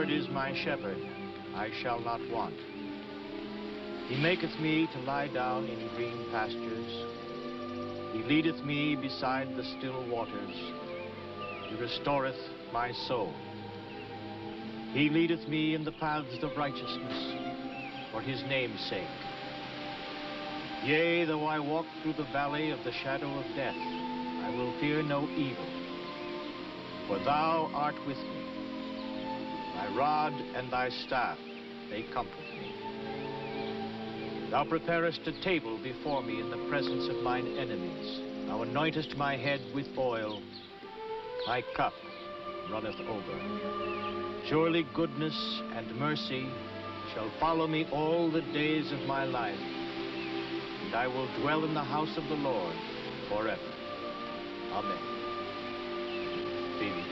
Lord is my shepherd, I shall not want. He maketh me to lie down in green pastures. He leadeth me beside the still waters. He restoreth my soul. He leadeth me in the paths of righteousness for his name's sake. Yea, though I walk through the valley of the shadow of death, I will fear no evil, for thou art with me. Thy rod and thy staff, they comfort me. Thou preparest a table before me in the presence of mine enemies. Thou anointest my head with oil. My cup runneth over. Surely goodness and mercy shall follow me all the days of my life, and I will dwell in the house of the Lord forever. Amen. Phoebe.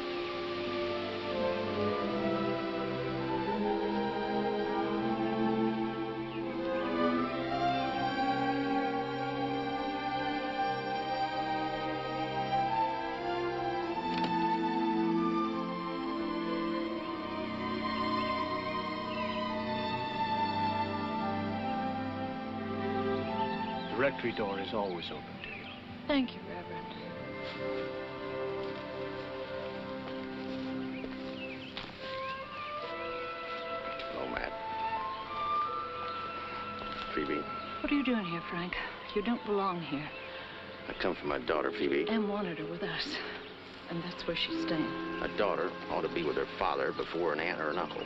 The rectory door is always open to you. Thank you, Reverend. Hello, Matt. Phoebe. What are you doing here, Frank? You don't belong here. I come for my daughter, Phoebe. Em wanted her with us, and that's where she's staying. A daughter ought to be with her father before an aunt or an uncle.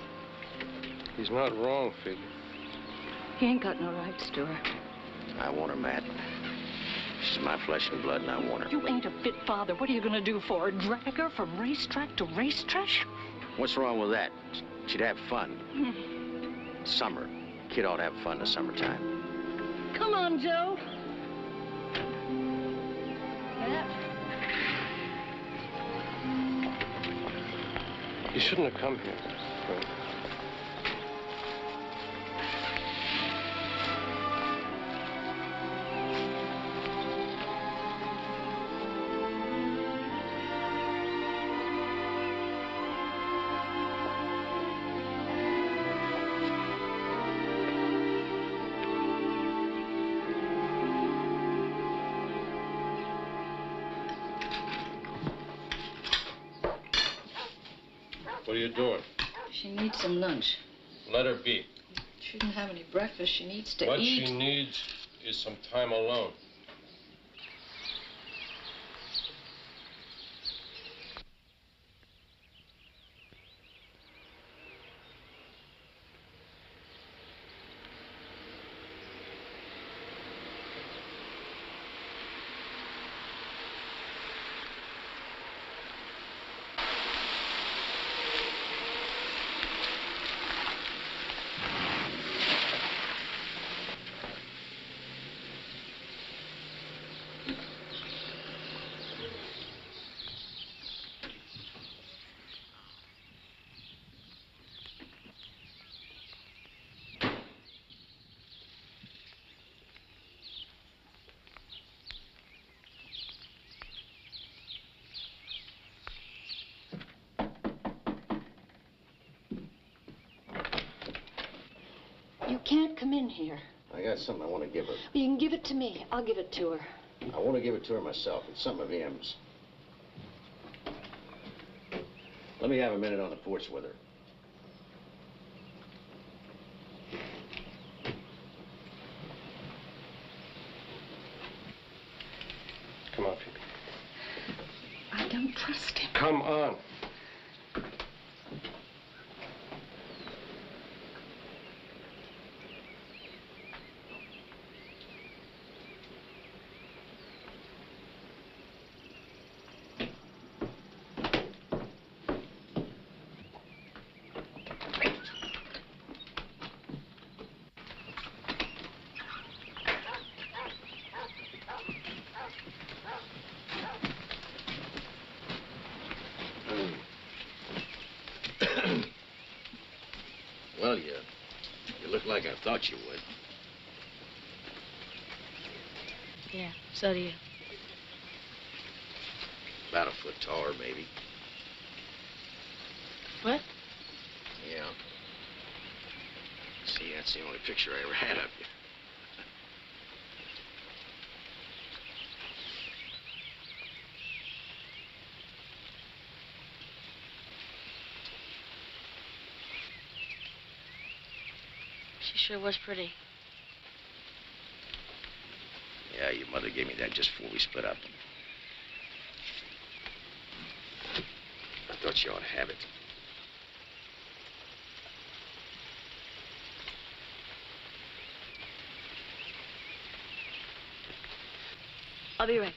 He's not wrong, Phoebe. He ain't got no rights to her. I want her, Matt. She's my flesh and blood, and I want her. You ain't a fit father. What are you gonna do for her? Drag her from racetrack to racetrack? What's wrong with that? She'd have fun. Summer. Kid ought to have fun in the summertime. Come on, Joe. Matt? You shouldn't have come here, Frank. What are you doing? She needs some lunch. Let her be. She didn't have any breakfast. She needs to What eat. she needs is some time alone. You can't come in here. I got something I want to give her. You can give it to me. I'll give it to her. I want to give it to her myself. It's something of M's. Let me have a minute on the porch with her. Come on, Phoebe. I don't trust him. Come on. Well, you look like I thought you would. Yeah, so do you. About a foot taller, maybe. What? Yeah. See, that's the only picture I ever had of you. She sure was pretty. Yeah, your mother gave me that just before we split up. I thought you ought to have it. I'll be right back.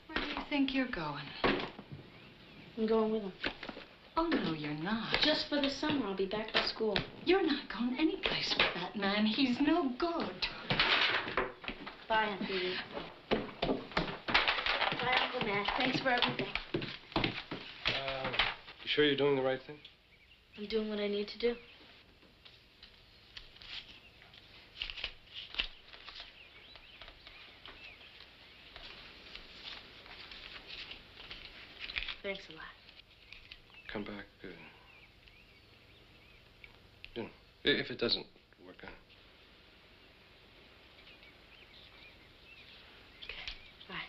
Where do you think you're going? I'm going with him. Oh, no, you're not. Just for the summer, I'll be back to school. You're not going anyplace with that man. He's no good. Bye, Aunt Phoebe. Bye, Uncle Matt. Thanks for everything. You sure you're doing the right thing? I'm doing what I need to do. Thanks a lot. Come back, you know, if it doesn't work out. Okay, bye.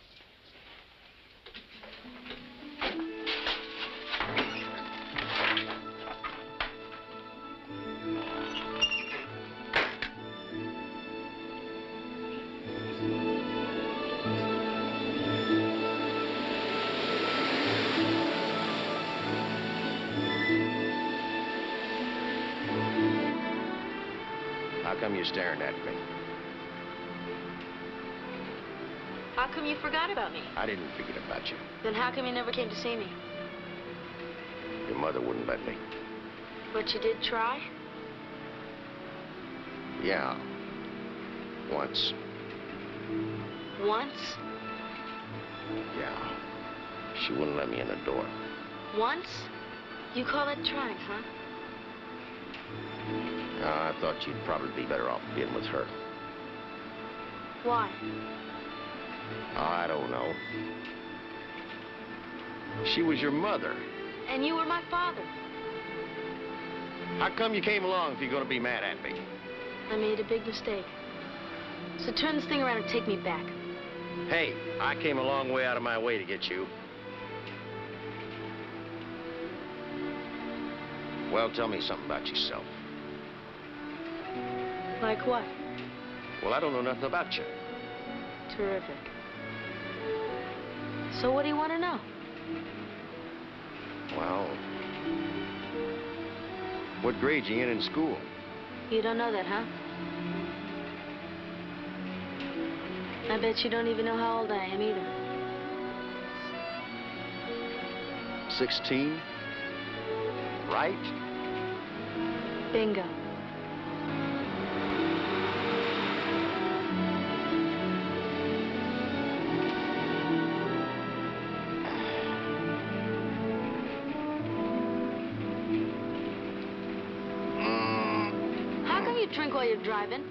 How come you're staring at me? How come you forgot about me? I didn't forget about you. Then how come you never came to see me? Your mother wouldn't let me. But you did try? Yeah. Once. Once? Yeah. She wouldn't let me in the door. Once? You call that trying, huh? I thought you'd probably be better off being with her. Why? I don't know. She was your mother. And you were my father. How come you came along if you're gonna be mad at me? I made a big mistake. So turn this thing around and take me back. Hey, I came a long way out of my way to get you. Well, tell me something about yourself. Like what? Well, I don't know nothing about you. Terrific. So what do you want to know? Well, what grade you in school? You don't know that, huh? I bet you don't even know how old I am either. 16? Right? Bingo. How come you drink while you're driving?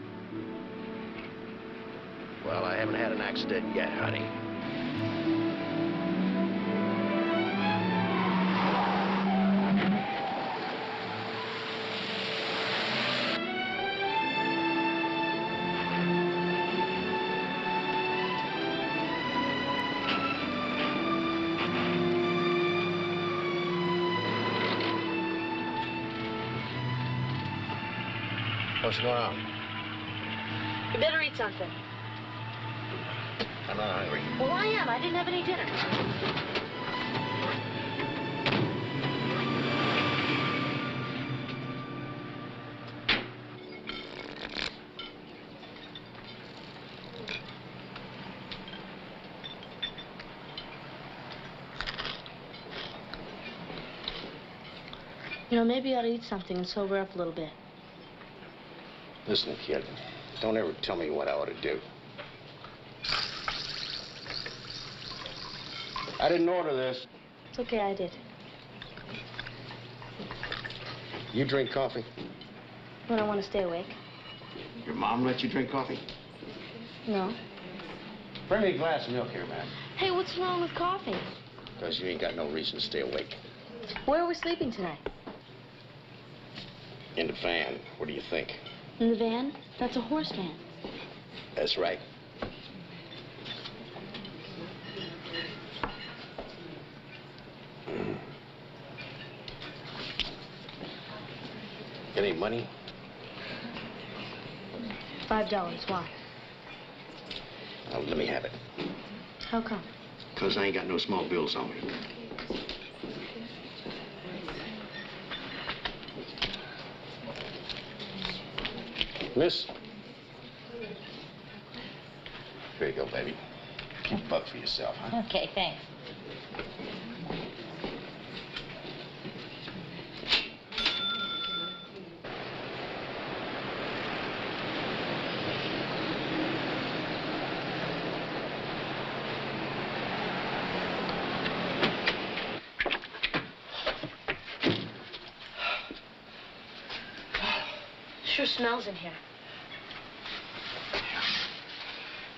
Well, I haven't had an accident yet, honey. What's going on? You better eat something. I'm not hungry. Well, I am. I didn't have any dinner. You know, maybe you ought to eat something and sober up a little bit. Listen, kid, don't ever tell me what I ought to do. I didn't order this. It's okay, I did. You drink coffee? When I want to stay awake. Your mom let you drink coffee? No. Bring me a glass of milk here, man. Hey, what's wrong with coughing? Because you ain't got no reason to stay awake. Where are we sleeping tonight? In the van. What do you think? In the van? That's a horse van. That's right. Got any money? $5. Why? Oh, let me have it. How come? Because I ain't got no small bills on me. Miss? Here you go, baby. Keep a buck for yourself, huh? Okay, thanks. Sure smells in here.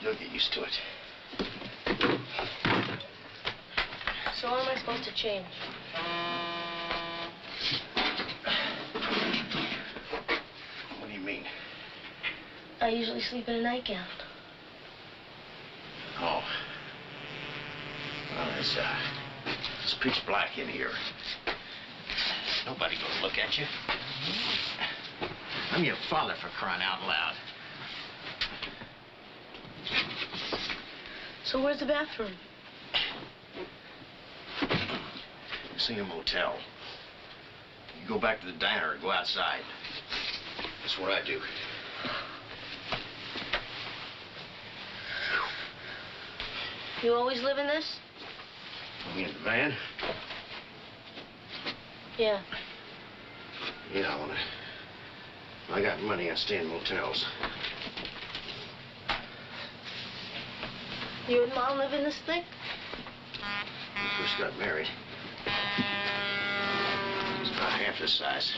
You'll get used to it. So when am I supposed to change? What do you mean? I usually sleep in a nightgown. Oh. Well, it's pitch black in here. Nobody gonna look at you. I'm your father, for crying out loud. So where's the bathroom? This ain't a motel. You go back to the diner or go outside. That's what I do. You always live in this? You in the van? Yeah. Yeah, when I got money, I stay in motels. You and Mom live in this thing? When we first got married, it was about half the size.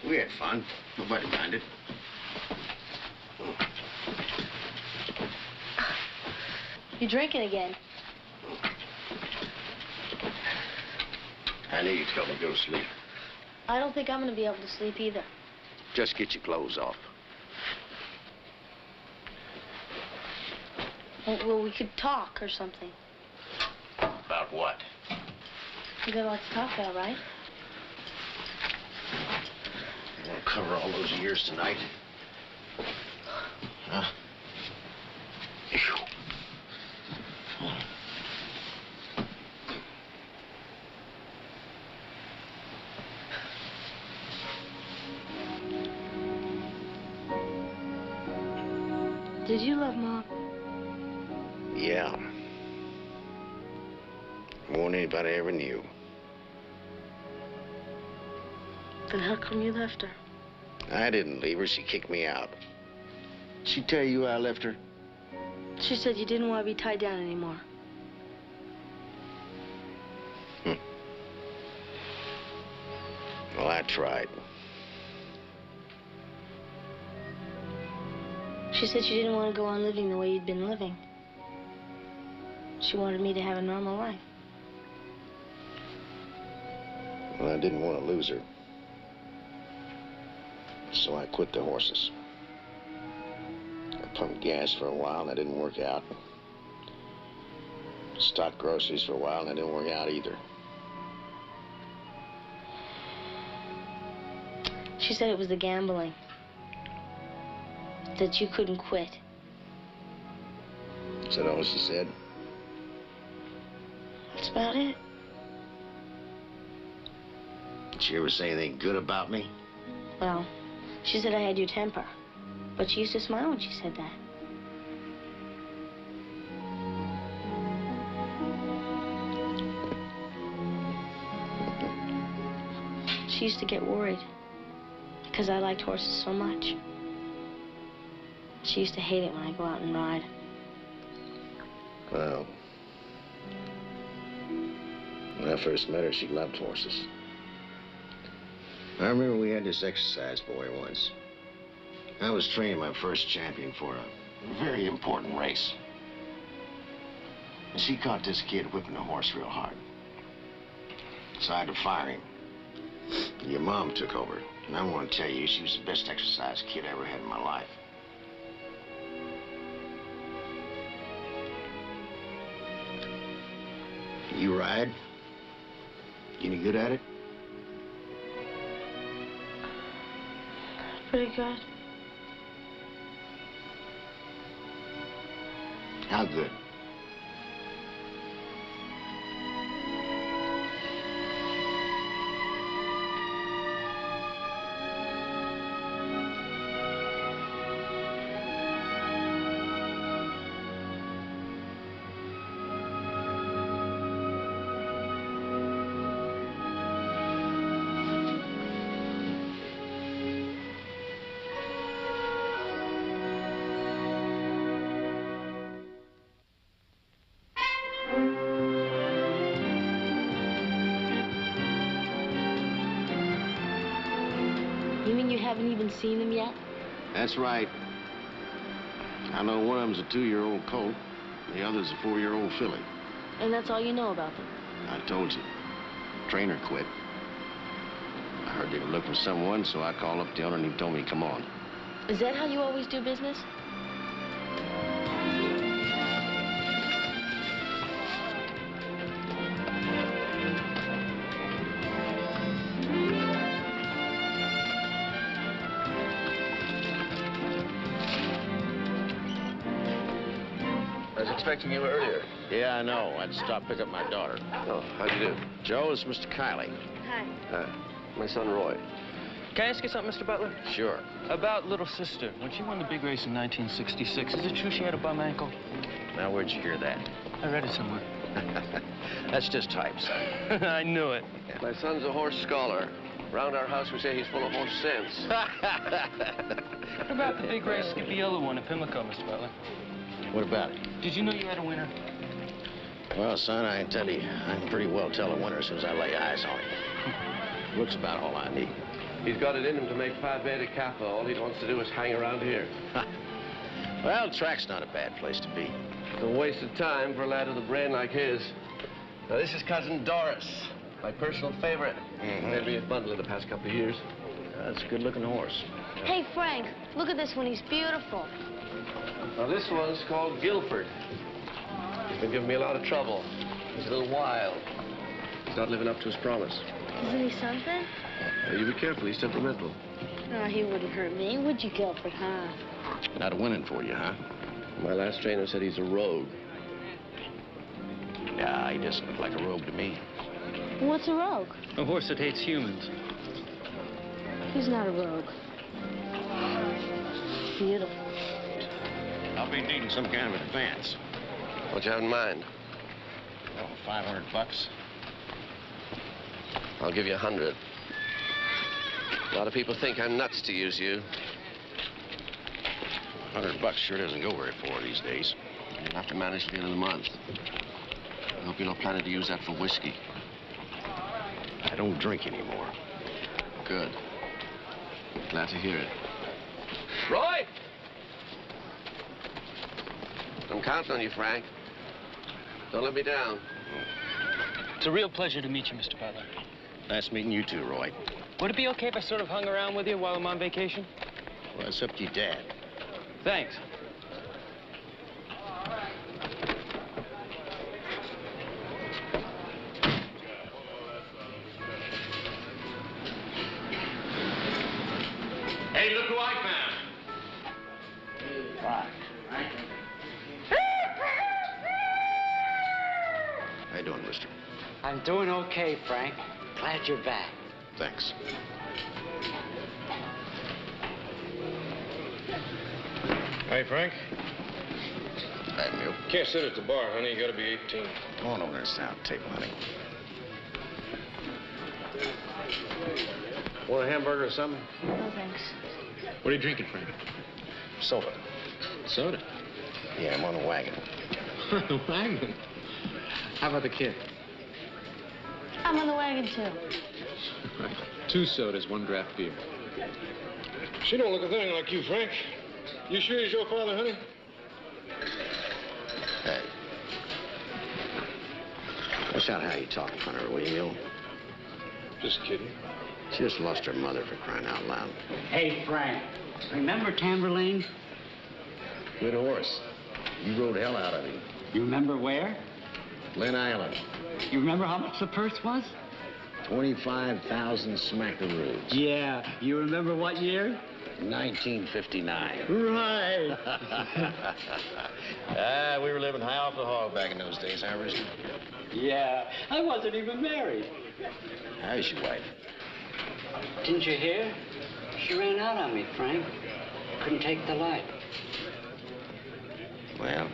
We had fun. Nobody minded. You drinking again? I knew you'd tell me to go to sleep. I don't think I'm gonna be able to sleep either. Just get your clothes off. Well, we could talk or something. About what? We got a lot to talk about, right? You want to cover all those years tonight? Huh? Did you love Mom? Yeah. More than anybody ever knew. Then how come you left her? I didn't leave her. She kicked me out. She tell you I left her? She said you didn't want to be tied down anymore. Well, I tried. She said she didn't want to go on living the way you'd been living. She wanted me to have a normal life. Well, I didn't want to lose her. So I quit the horses. I pumped gas for a while, and that didn't work out. Stocked groceries for a while, and that didn't work out either. She said it was the gambling. That you couldn't quit. Is that all she said? That's about it. Did she ever say anything good about me? Well, she said I had your temper. But she used to smile when she said that. She used to get worried because I liked horses so much. She used to hate it when I go out and ride. Well, when I first met her, she loved horses. I remember we had this exercise boy once. I was training my first champion for a very important race. And she caught this kid whipping the horse real hard. So I had to fire him. Your mom took over. And I want to tell you, she was the best exercise kid I ever had in my life. You ride? You any good at it? Pretty good. How good? You mean you haven't even seen them yet? That's right. I know one of them's a 2-year-old colt. The other's a 4-year-old filly. And that's all you know about them? I told you. Trainer quit. I heard they were looking for someone, so I called up the owner and he told me to come on. Is that how you always do business? I was expecting you earlier. Yeah, I know. I'd stop pick up my daughter. Oh, how'd you do? Joe, it's Mr. Kiley. Hi. My son, Roy. Can I ask you something, Mr. Butler? Sure. About little sister. When she won the big race in 1966, is it true she had a bum ankle? Now, where'd you hear that? I read it somewhere. That's just hype, son. I knew it. My son's a horse scholar. Around our house, we say he's full of horse sense. What about the big race Skippy Yellow won at Pimlico, Mr. Butler? What about it? Did you know you had a winner? Well, son, I can tell you, I can pretty well tell a winner as soon as I lay eyes on him. Looks about all I need. He's got it in him to make Phi Beta Kappa. All he wants to do is hang around here. Well, track's not a bad place to be. It's a waste of time for a lad with a brain like his. Now, this is Cousin Doris, my personal favorite. Made me a bundle in the past couple of years. That's a good-looking horse. Hey, Frank, look at this one. He's beautiful. Now, this one's called Guilford. He's been giving me a lot of trouble. He's a little wild. He's not living up to his promise. Isn't he something? You be careful, he's temperamental. No, he wouldn't hurt me, would you, Guilford, huh? Not a winning for you, huh? My last trainer said he's a rogue. Yeah, he doesn't look like a rogue to me. What's a rogue? A horse that hates humans. He's not a rogue. Beautiful. I'll be needing some kind of advance. What you have in mind? Oh, $500. I'll give you 100. A lot of people think I'm nuts to use you. $100 sure doesn't go very far these days. You'll have to manage to the end of the month. I hope you're not planning to use that for whiskey. I don't drink anymore. Good. Glad to hear it. Roy! I'm counting on you, Frank. Don't let me down. It's a real pleasure to meet you, Mr. Butler. Nice meeting you too, Roy. Would it be okay if I sort of hung around with you while I'm on vacation? Well, it's up to your dad. Thanks. Hey, look who I found. Right. How you doing, mister? I'm doing okay, Frank. Glad you're back. Thanks. Hey, Frank. Hi, Mill. Can't sit at the bar, honey. You gotta be 18. Come on over there and sit down at the table, honey. Want a hamburger or something? No, thanks. What are you drinking, Frank? Soda. Soda. Yeah, I'm on a wagon. Wagon. How about the kid? I'm on the wagon, too. Right. 2 sodas, 1 draft beer. She don't look a thing like you, Frank. You sure he's your father, honey? Hey, Watch out how you talk in front of her, will you? Just kidding. She just lost her mother, for crying out loud. Hey, Frank, remember Tamburlaine? Good horse. You rode hell out of him. You remember where? Glen Island. You remember how much the purse was? 25,000 smackaroos. Yeah. You remember what year? 1959. Right. We were living high off the hog back in those days, huh, Rooster? Yeah. I wasn't even married. How's your wife? Didn't you hear? She ran out on me, Frank. Couldn't take the light. Well,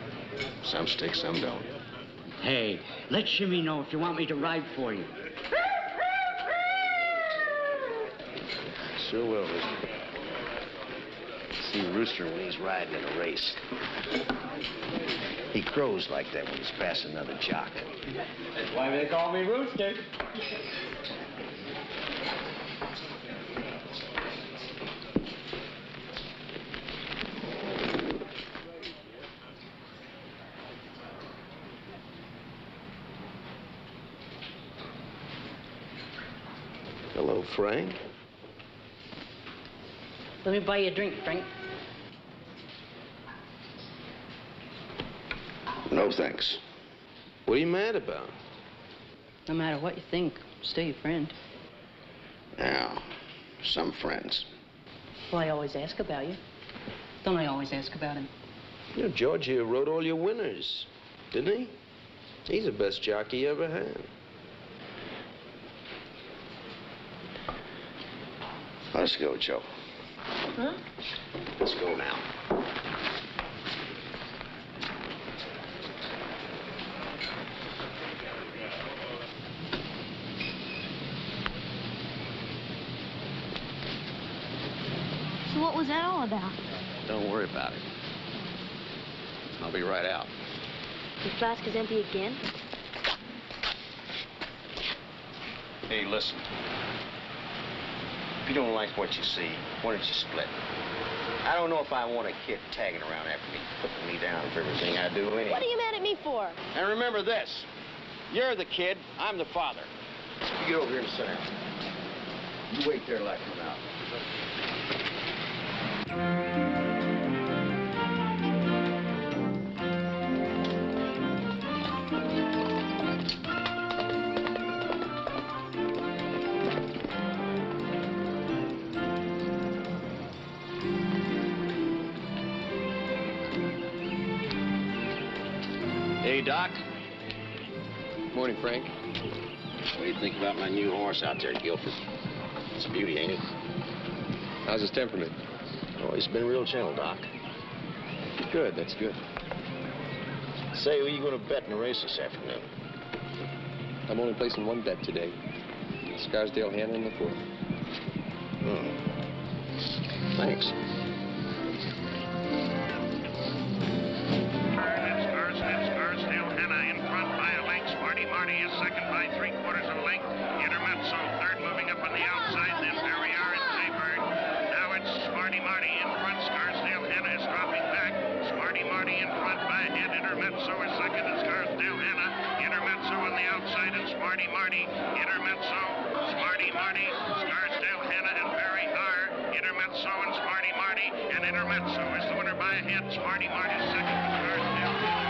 some stick, some don't. Hey, let Shimmy know if you want me to ride for you. Sure will, Rooster. See Rooster when he's riding in a race. He crows like that when he's passing another jock. That's why they call me Rooster. Hello, Frank. Let me buy you a drink, Frank. No, thanks. What are you mad about? No matter what you think, still your friend. Now, some friends. Well, I always ask about you. Don't I always ask about him? You know, George here rode all your winners, didn't he? He's the best jockey you ever had. Let's go, Joe. Huh? Let's go now. So what was that all about? Don't worry about it. I'll be right out. The flask is empty again? Hey, listen. If you don't like what you see, why don't you split? I don't know if I want a kid tagging around after me, putting me down for everything I do anyway. What are you mad at me for? And remember this. You're the kid, I'm the father. You get over here and sit down. You wait there till I come out. Hey, Doc. Morning, Frank. What do you think about my new horse out there, Guilford? It's a beauty, ain't it? How's his temperament? Oh, he's been real gentle, Doc. Good, that's good. Say, who are you going to bet in the race this afternoon? I'm only placing one bet today. Scarsdale Hannah in the fourth. Thanks. Scarsdale Hannah in front by a length. Smarty Marty is second by 3/4 of a length. Intermezzo third, moving up on the outside. Then Barrier and Jaybird. Now it's Smarty Marty in front. Scarsdale Hannah is dropping back. Smarty Marty in front by a head. Intermezzo is second and Scarsdale Hannah. Intermezzo on the outside and Smarty Marty. Intermezzo, Smarty Marty, Scarsdale Hannah and Barry are. Intermezzo and Smarty Marty. And Intermezzo is the winner by a head. Smarty Marty second with Scarsdale Hannah.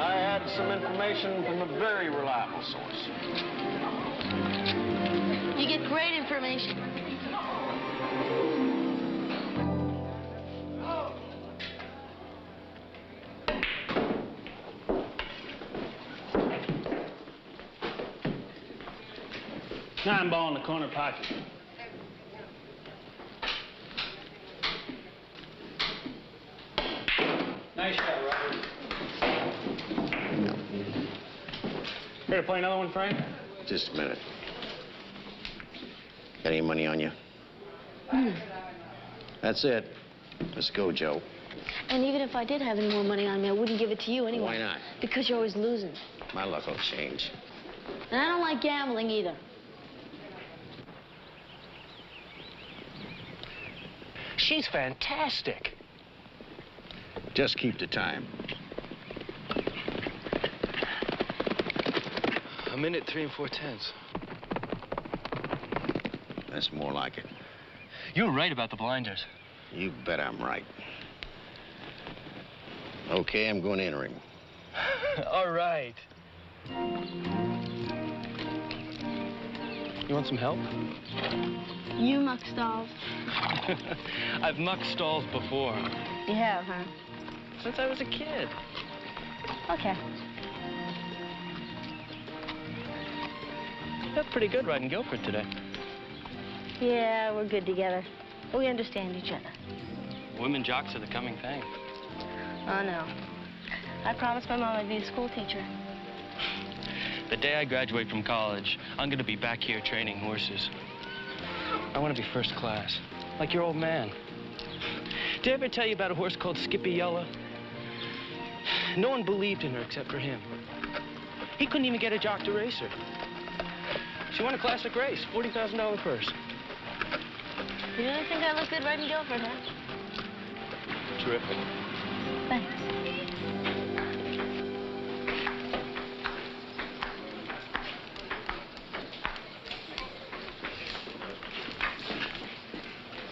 I had some information from a very reliable source. You get great information. Nine ball in the corner pocket. Nice shot, Robert. Here to play another one, Frank? Just a minute. Got any money on you? That's it. Let's go, Joe. And even if I did have any more money on me, I wouldn't give it to you anyway. Why not? Because you're always losing. My luck will change. And I don't like gambling either. She's fantastic. Just keep the time. A minute, 3 4/10. That's more like it. You were right about the blinders. You bet I'm right. Okay, I'm going to enter him. All right. You want some help? You muck stalls. I've mucked stalls before. You have, huh? Since I was a kid. Okay. That's pretty good riding Guilford today. Yeah, we're good together. We understand each other. Women jocks are the coming thing. Oh, no. I promised my mom I'd be a school teacher. The day I graduate from college, I'm gonna be back here training horses. I want to be first class, like your old man. Did I ever tell you about a horse called Skippy Yella? No one believed in her except for him. He couldn't even get a jock to race her. She won a classic race, $40,000 purse. You really think I look good riding Guilford, huh? Terrific. Thanks.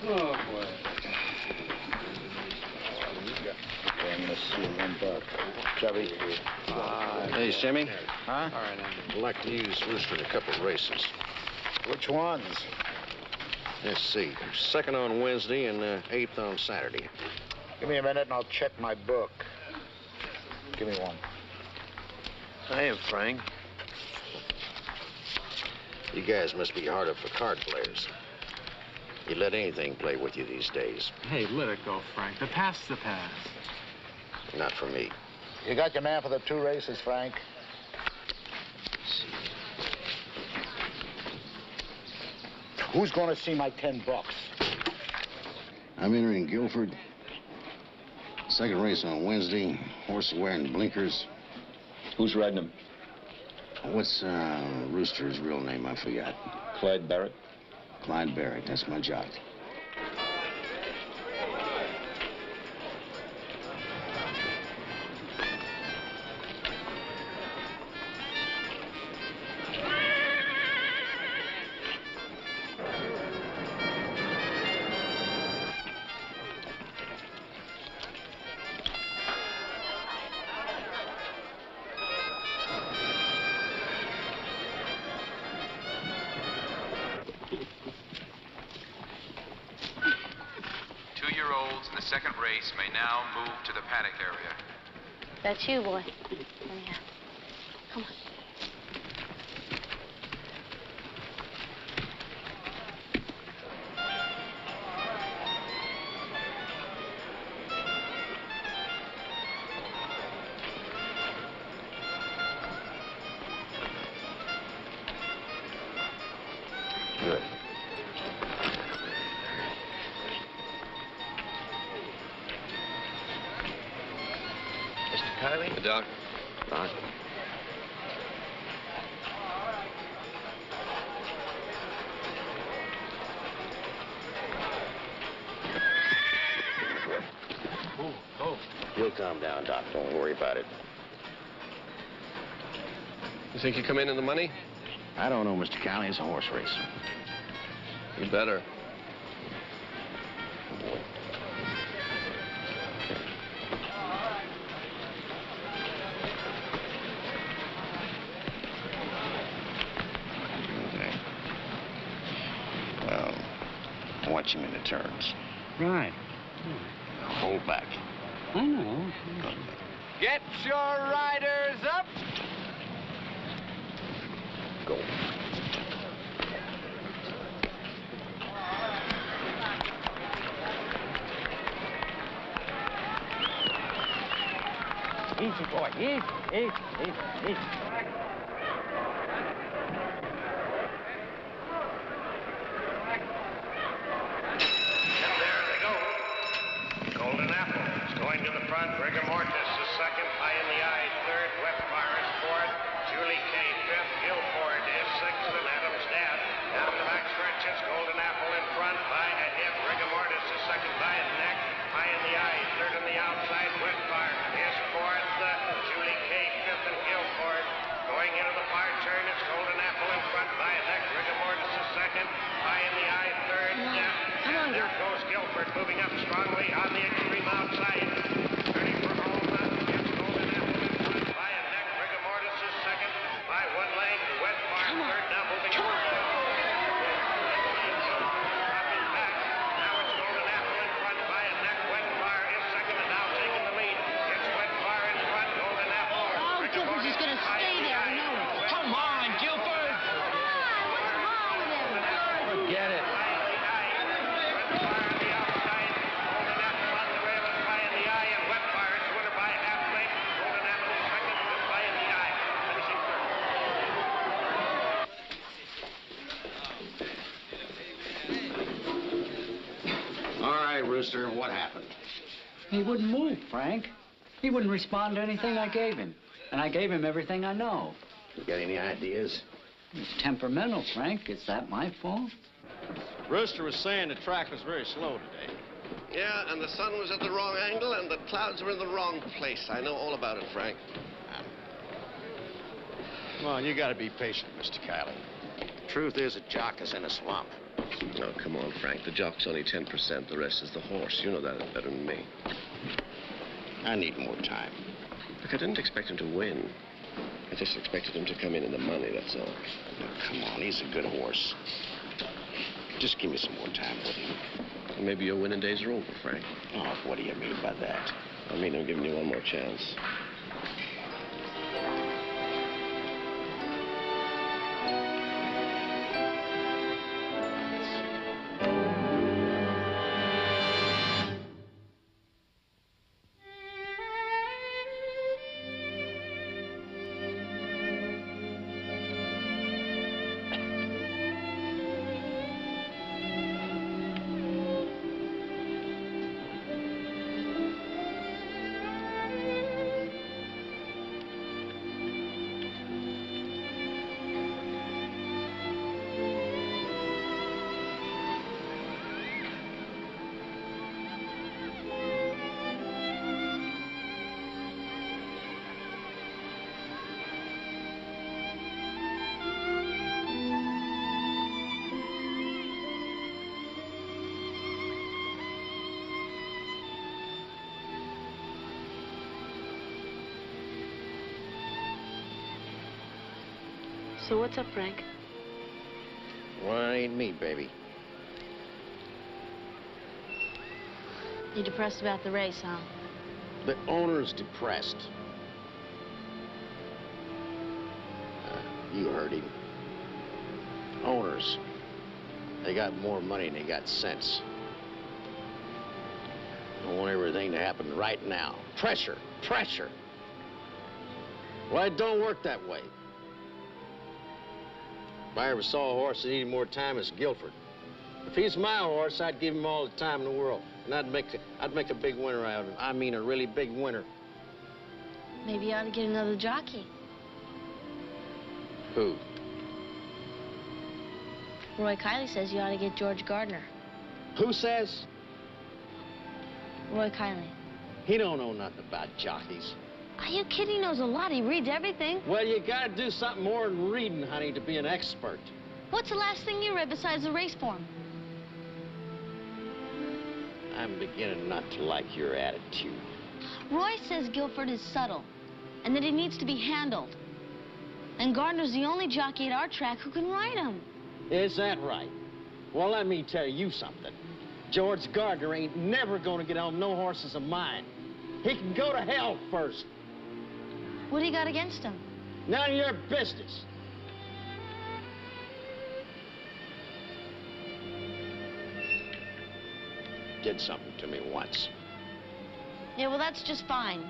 Oh, boy. Let's see, $1. Chubby. Hey, Jimmy. Huh? All right, I'd like to use Rooster in a couple of races. Which ones? Let's see. Second on Wednesday and 8th on Saturday. Give me a minute and I'll check my book. Give me one. Hiya, Frank. You guys must be hard up for card players. You let anything play with you these days. Hey, let it go, Frank. The past's the past. Not for me. You got your man for the 2 races, Frank? Who's going to see my $10? I'm entering Guilford. Second race on Wednesday. Horse wearing blinkers. Who's riding him? What's Rooster's real name? I forgot. Clyde Barrett? Clyde Barrett. That's my jock. In the second race may now move to the paddock area. That's you, boy. Anyhow. Come on. Good. Kylie? The doc. Right. Oh. He'll calm down, Doc. Don't worry about it. You think you come in the money? I don't know, Mr. Cowley. It's a horse race. You better. Watch him in the turns. Right. Hold back. I know. Get your riders up! Go. Easy, boy. Easy. Golden Apple is going to the front. Rigor Mortis is second. High in the Eye third. Wet Bar is fourth. Julie K fifth. Guilford is sixth. And Adam's Dad. Down the back stretches. Golden Apple in front. By a hit. Rigor Mortis is second by a neck. High in the Eye third on the outside. Wet Bar is fourth. Julie K fifth. And Guilford There goes Guilford, moving up strongly on the extreme outside. Turning for home. It's Golden Apple in front by a neck. Rigor Mortis is second by 1 length. Wet Farm third, now moving up. Dropping back. Now it's Golden Apple in front by a neck. Wet Fire is second and now taking the lead. It's Wet Fire in front. Golden Apple. Oh, Guilford's just going to stay there. I know it. Come on, Guilford! What's wrong with him? Forget it. All right, Rooster, what happened? He wouldn't move, Frank. He wouldn't respond to anything I gave him. And I gave him everything I know. You got any ideas? He's temperamental, Frank. Is that my fault? Rooster was saying the track was very slow today. Yeah, and the sun was at the wrong angle, and the clouds were in the wrong place. I know all about it, Frank. Come on, you gotta be patient, Mr. Kiley. Truth is, a jock is in a swamp. Oh, come on, Frank. The jock's only 10%. The rest is the horse. You know that better than me. I need more time. Look, I didn't expect him to win. I just expected him to come in the money, that's all. Now, come on, he's a good horse. Just give me some more time with him. And maybe your winning days are over, Frank. Oh, what do you mean by that? I mean, I'm giving you one more chance. So what's up, Frank? Well, it ain't me, baby. You depressed about the race, huh? The owner's depressed. You heard him. Owners. They got more money than they got sense. They want everything to happen right now. Pressure, pressure. Well, it don't work that way. If I ever saw a horse that needed more time, it's Guilford. If he's my horse, I'd give him all the time in the world. And I'd make a big winner out of him. I mean, a really big winner. Maybe you ought to get another jockey. Who? Roy Kiley says you ought to get George Gardner. Who says? Roy Kiley. He don't know nothing about jockeys. Are you kidding? He knows a lot. He reads everything. Well, you gotta do something more than reading, honey, to be an expert. What's the last thing you read besides the race form? I'm beginning not to like your attitude. Roy says Guilford is subtle and that he needs to be handled. And Gardner's the only jockey at our track who can ride him. Is that right? Well, let me tell you something. George Gardner ain't never gonna get on no horses of mine. He can go to hell first. What do you got against him? None of your business. Did something to me once. Yeah, well, that's just fine.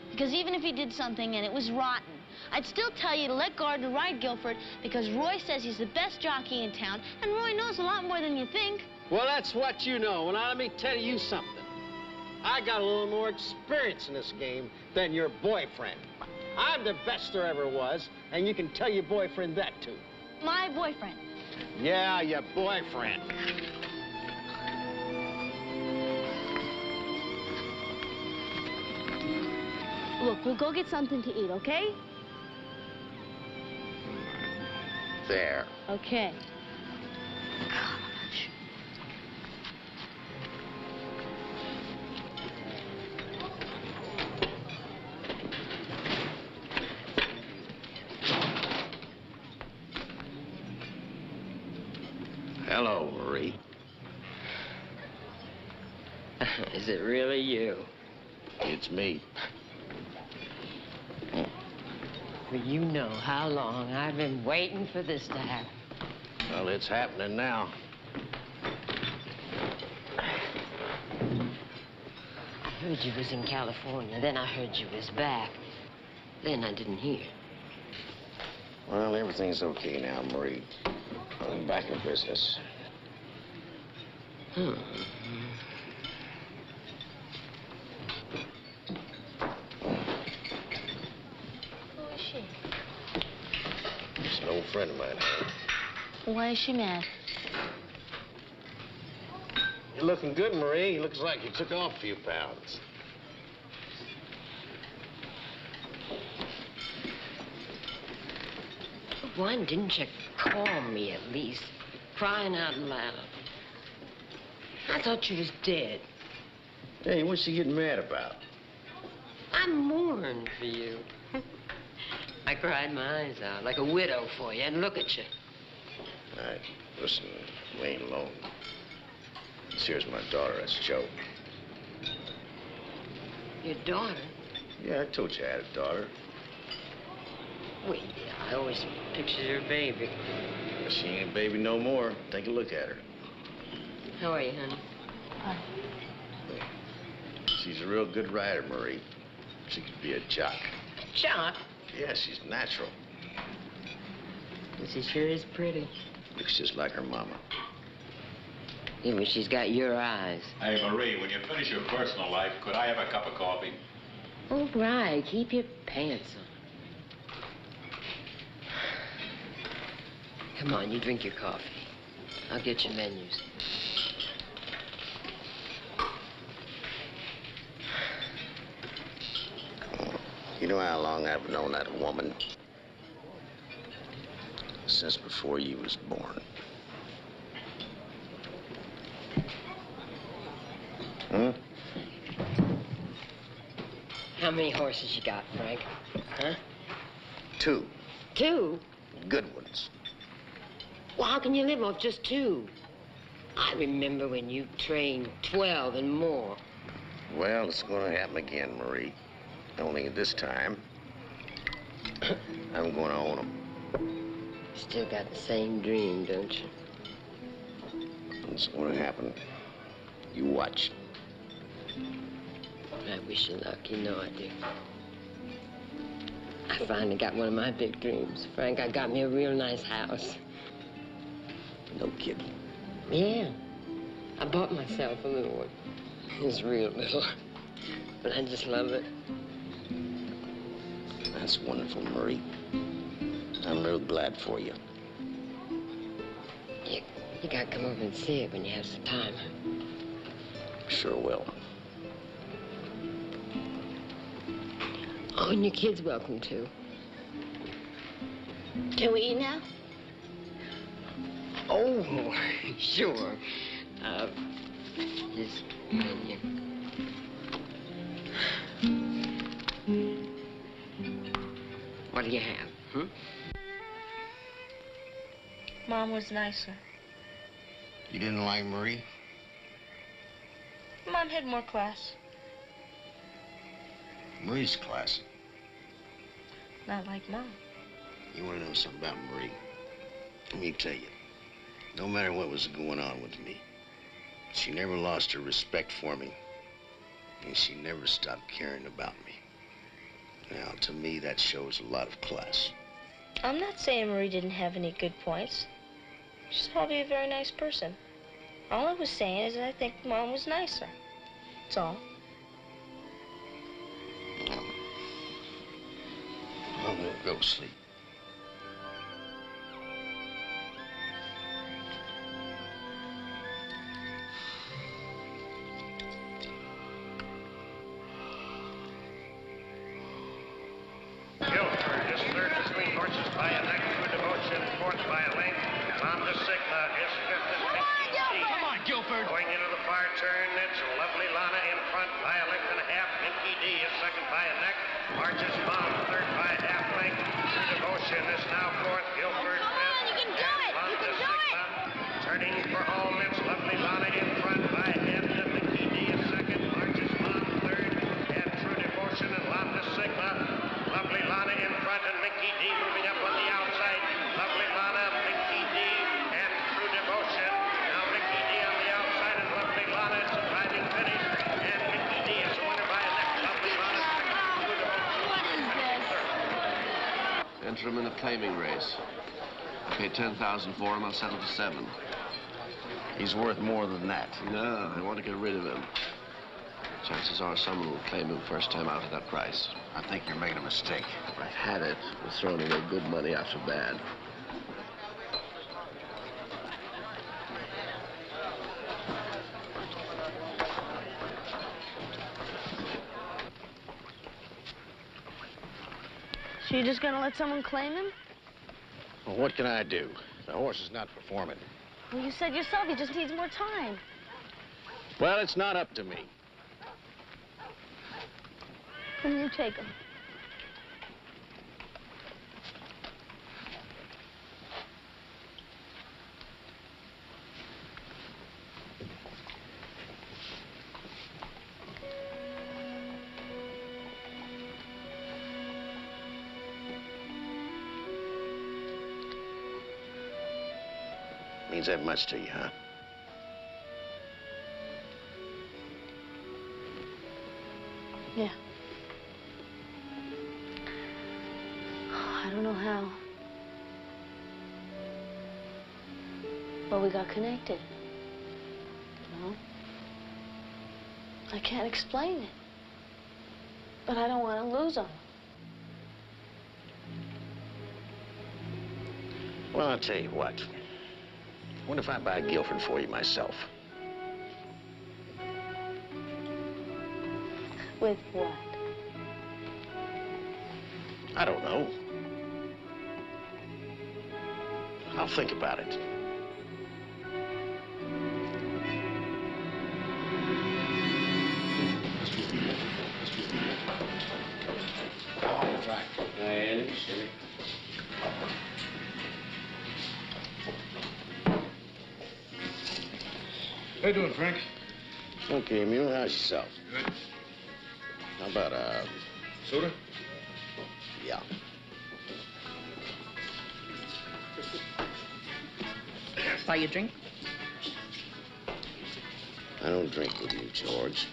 Because even if he did something and it was rotten, I'd still tell you to let Gardner ride Guilford because Roy says he's the best jockey in town, and Roy knows a lot more than you think. Well, that's what you know. And now let me tell you something. I got a little more experience in this game than your boyfriend. I'm the best there ever was, and you can tell your boyfriend that, too. My boyfriend. Yeah, your boyfriend. Look, we'll go get something to eat, okay? There. Okay. Is it really you? It's me. Well, you know how long I've been waiting for this to happen. Well, it's happening now. I heard you was in California. Then I heard you was back. Then I didn't hear. Well, everything's okay now, Marie. I'm back in business. Hmm. Who is she? She's an old friend of mine. Why is she mad? You're looking good, Marie. Looks like you took off a few pounds. Why didn't you call me at least? Crying out loud. I thought you was dead. Hey, what's she getting mad about? I mourned for you. I cried my eyes out like a widow for you, and look at you. All right, listen, we ain't alone. This here's my daughter, that's Joe. Your daughter? Yeah, I told you I had a daughter. Well, yeah, I always pictured her baby. Well, she ain't a baby no more. Take a look at her. How are you, honey? Fine. She's a real good rider, Marie. She could be a jock. Jock? Yeah, she's natural. She sure is pretty. Looks just like her mama. Even she's got your eyes. Hey, Marie, when you finish your personal life, could I have a cup of coffee? Oh, right. Keep your pants on. Come on, you drink your coffee. I'll get your menus. You know how long I've known that woman? Since before you was born. Hmm? How many horses you got, Frank? Huh? 2. 2? Good ones. Well, how can you live off just 2? I remember when you trained 12 and more. Well, it's gonna happen again, Marie. Only this time, I'm gonna own them. Still got the same dream, don't you? It's gonna happen. You watch. I wish you luck. You know I do. I finally got one of my big dreams. Frank, I got me a real nice house. No kidding. Yeah. I bought myself a little one. It's real little. But I just love it. That's wonderful, Marie. I'm real glad for you. You gotta come over and see it when you have some time. Sure will. Oh, and your kid's welcome, too. Can we eat now? Oh, sure. This menu. What do you have, hmm? Mom was nicer. You didn't like Marie? Mom had more class. Marie's classy. Not like Mom. You want to know something about Marie? Let me tell you. No matter what was going on with me, she never lost her respect for me. And she never stopped caring about me. Now, to me, that shows a lot of class. I'm not saying Marie didn't have any good points. She's probably a very nice person. All I was saying is that I think Mom was nicer. That's all. I'm gonna go sleep. Guilford is third between horses by a neck through devotion, fourth by a length. Lambda Sigma is fifth and Pinky D. Come on, Guilford. Going into the far turn, it's Lovely Lana in front by a length and a half. Pinky D is second by a neck. Arches Mom third by a half length. Through devotion is now fourth. Guilford fifth. You can do it. Lambda You can do Sigma. it. Turning for home, it's Lovely Lana in front by a head. Pinky D is second. enter him in a claiming race. I paid $10,000 for him. I'll settle to $7,000. He's worth more than that. No, I want to get rid of him. Chances are someone will claim him first time out at that price. I think you're making a mistake. I've had it with throwing away good money after bad. So you're just gonna let someone claim him? Well, what can I do? The horse is not performing. Well, you said yourself he just needs more time. Well, it's not up to me. Then you take him. Means that much to you, huh? Yeah. Oh, I don't know how. But we got connected. You know? I can't explain it. But I don't want to lose him. Well, I'll tell you what. What if I buy Guilford for you myself? With what? I don't know. I'll think about it. All right. And steady. How you doing, Frank? Okay, Mule, how's yourself? Good. How about, Soda? yeah. Buy you a drink? I don't drink with you, George.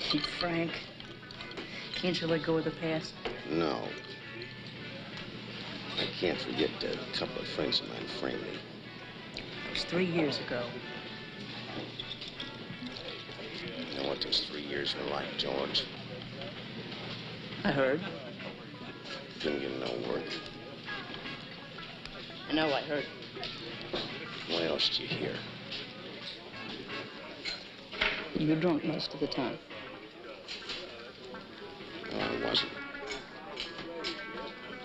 Gee, Frank. Can't you let go of the past? No. I can't forget that a couple of friends of mine framed me. It was 3 years ago. You know what those 3 years were like, George? I heard. Couldn't get no work. I know, I heard. What else did you hear? You were drunk most of the time. No, I wasn't.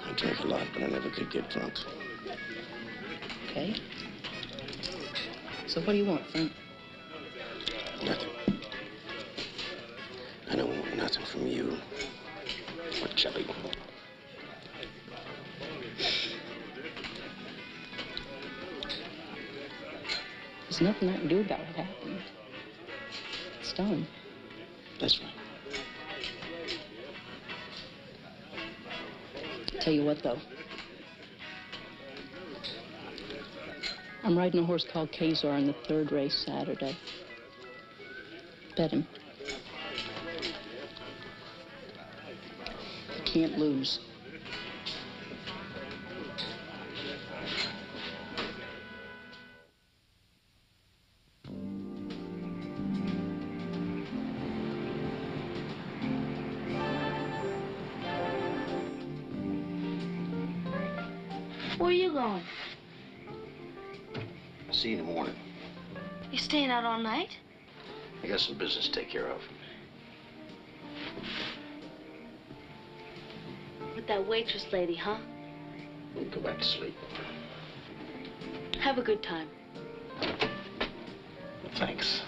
I drank a lot, but I never could get drunk. Okay. So what do you want, Frank? Nothing. I don't want nothing from you or Chubby. There's nothing I can do about what happened. It's done. That's right. Tell you what, though. I'm riding a horse called Kazar in the 3rd race Saturday. Bet him. Can't lose. Where are you going? See you in the morning. You staying out all night? I got some business to take care of. With that waitress lady, huh? We'll go back to sleep. Have a good time. Thanks.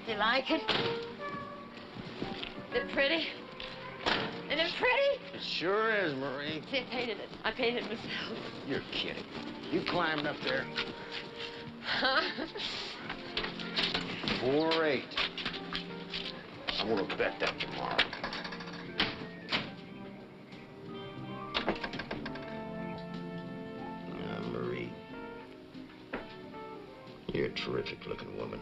You like it? Is it pretty? Is it pretty? It sure is, Marie. See, I painted it. I painted it myself. You're kidding. You climbed up there. Huh? 4-8. I'm gonna bet that tomorrow. Marie, you're a terrific looking woman.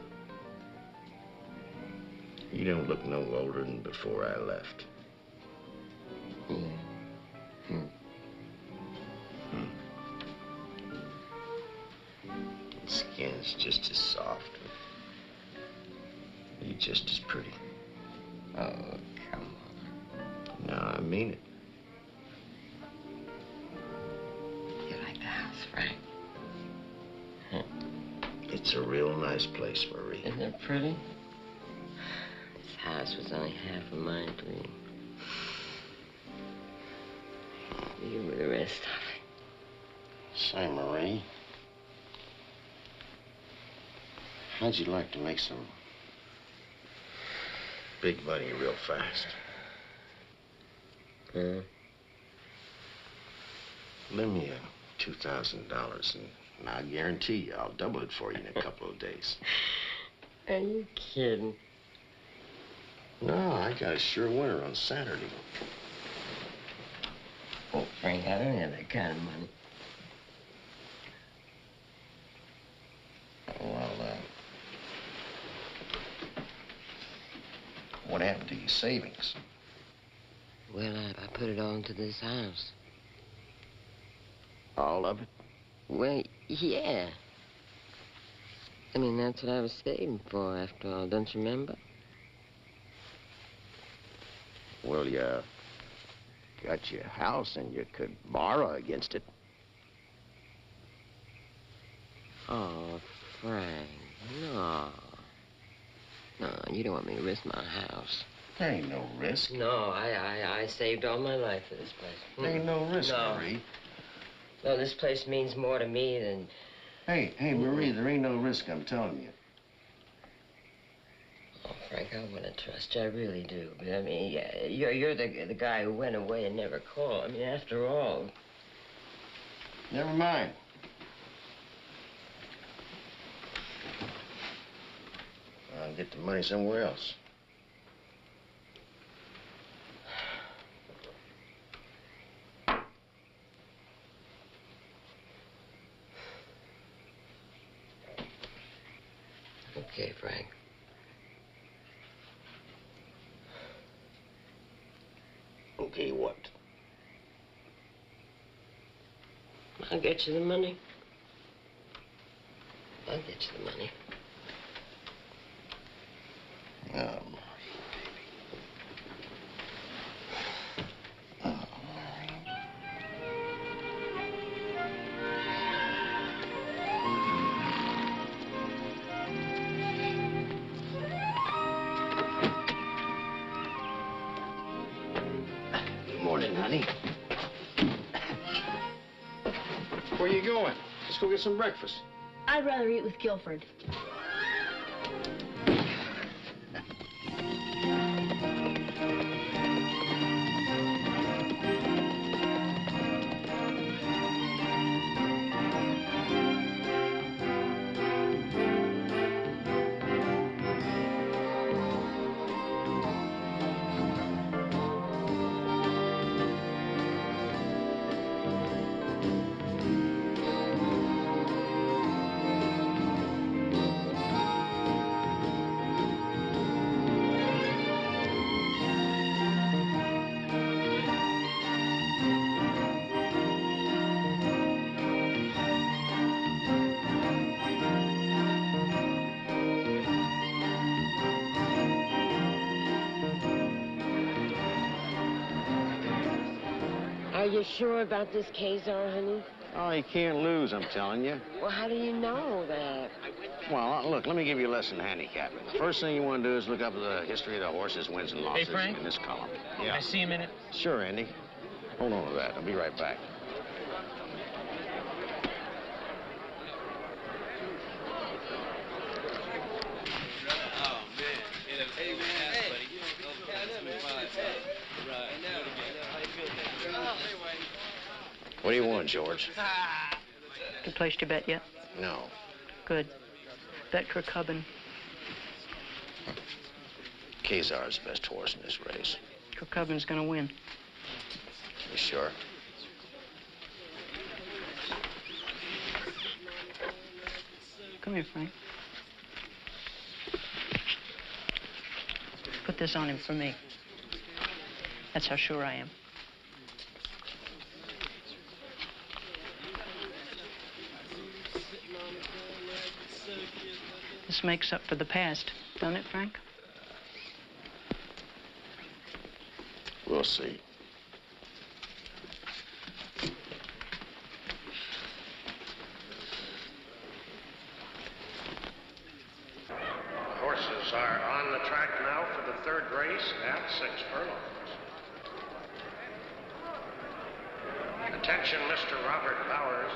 don't look no older than before I left. Skin's just as soft. You're just as pretty. Oh, come on. No, I mean it. You like the house, Frank? It's a real nice place, Marie. Isn't it pretty? This house was only half of my dream. You were the rest of it. Say, Marie, how'd you like to make some big money real fast? Huh? Lend me $2,000 and I guarantee you I'll double it for you in a couple of days. Are you kidding? No, I got a sure winner on Saturday. Oh, Frank, I don't have that kind of money. Well, what happened to your savings? Well, I put it all into this house. All of it? Well, yeah. I mean, that's what I was saving for, after all. Don't you remember? Well, you got your house and you could borrow against it. Oh, Frank, no. No, you don't want me to risk my house. There ain't no risk. No, I saved all my life for this place. There ain't no risk, No. Marie. No, this place means more to me than... Hey, Marie, there ain't no risk, I'm telling you. Oh, Frank, I want to trust you. I really do. But, I mean, yeah, you're the guy who went away and never called. I mean, after all... Never mind. I'll get the money somewhere else. Okay, Frank. Okay, what? I'll get you the money. I'll get you the money. Morning, honey. Where you going? Let's go get some breakfast. I'd rather eat with Guilford. Are you sure about this Kazar, honey? Oh, he can't lose, I'm telling you. Well, how do you know that? Well, look, let me give you a lesson in handicapping. First thing you want to do is look up the history of the horse's wins and losses Frank? in this column. Can I see a minute? Sure, Andy. Hold on to that. I'll be right back. What do you want, George? You placed your bet yet? No. Good. Bet Kirkhubbin. Kazar's the best horse in this race. Kirkhubbin's gonna win. You sure? Come here, Frank. put this on him for me. That's how sure I am. This makes up for the past, don't it, Frank? We'll see. Horses are on the track now for the third race at 6 furlongs. Attention, Mr. Robert Bowers.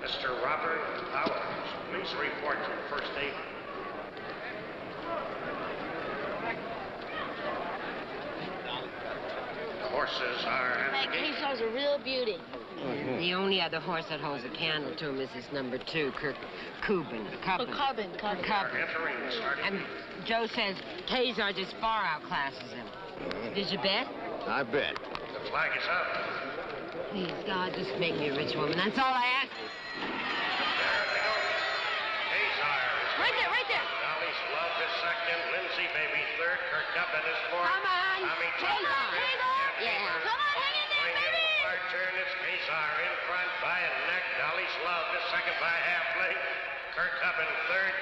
Mr. Robert Bowers, please report to the first table. The horses are at That the gate. Kezar's a real beauty. The only other horse that holds a candle to him is his number 2, Kirk Cuban. Carbon. Entering the starting And Joe says Kezar just far outclasses him. Did you bet? I bet. The flag is up. Please, God, just make me a rich woman. That's all I ask. Right there, right there. Dolly's Love is second. Lindsay Baby third. Kirk Cubbin is fourth. Come on. Tommy Kezar. Yeah. Come on, hang in there, baby. Far turn is Kezar in front by a neck. Dolly's Love is second by half length. Kirk Cubbin third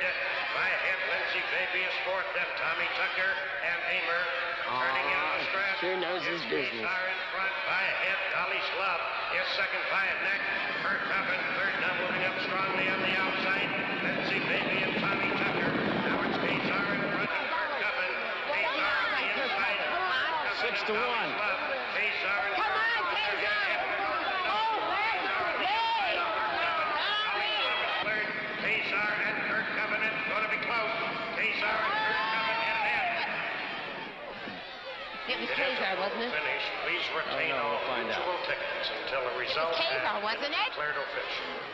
by a head. Lindsay Baby is fourth. Then Tommy Tucker and Hamer turning in the stretch. Sure knows his business. Kezar in front by a head. Dolly's Love is second by a neck. Kirk Cubbin third, now moving up strongly on the outside. Lindsay Baby and Tommy Tucker. Now it's Kezar in front of Kirk Cubbin. Kezar on the inside. 6 to 1. Kezar in Come on, Kezar. Oh, third. Kezar and Kirk Cubbin. It's going to be close. Kezar and Kirk Cubbin head. It was Kezar, wasn't it? Finish. Please retain all usual tickets until the result Kezar, has wasn't been it? declared official.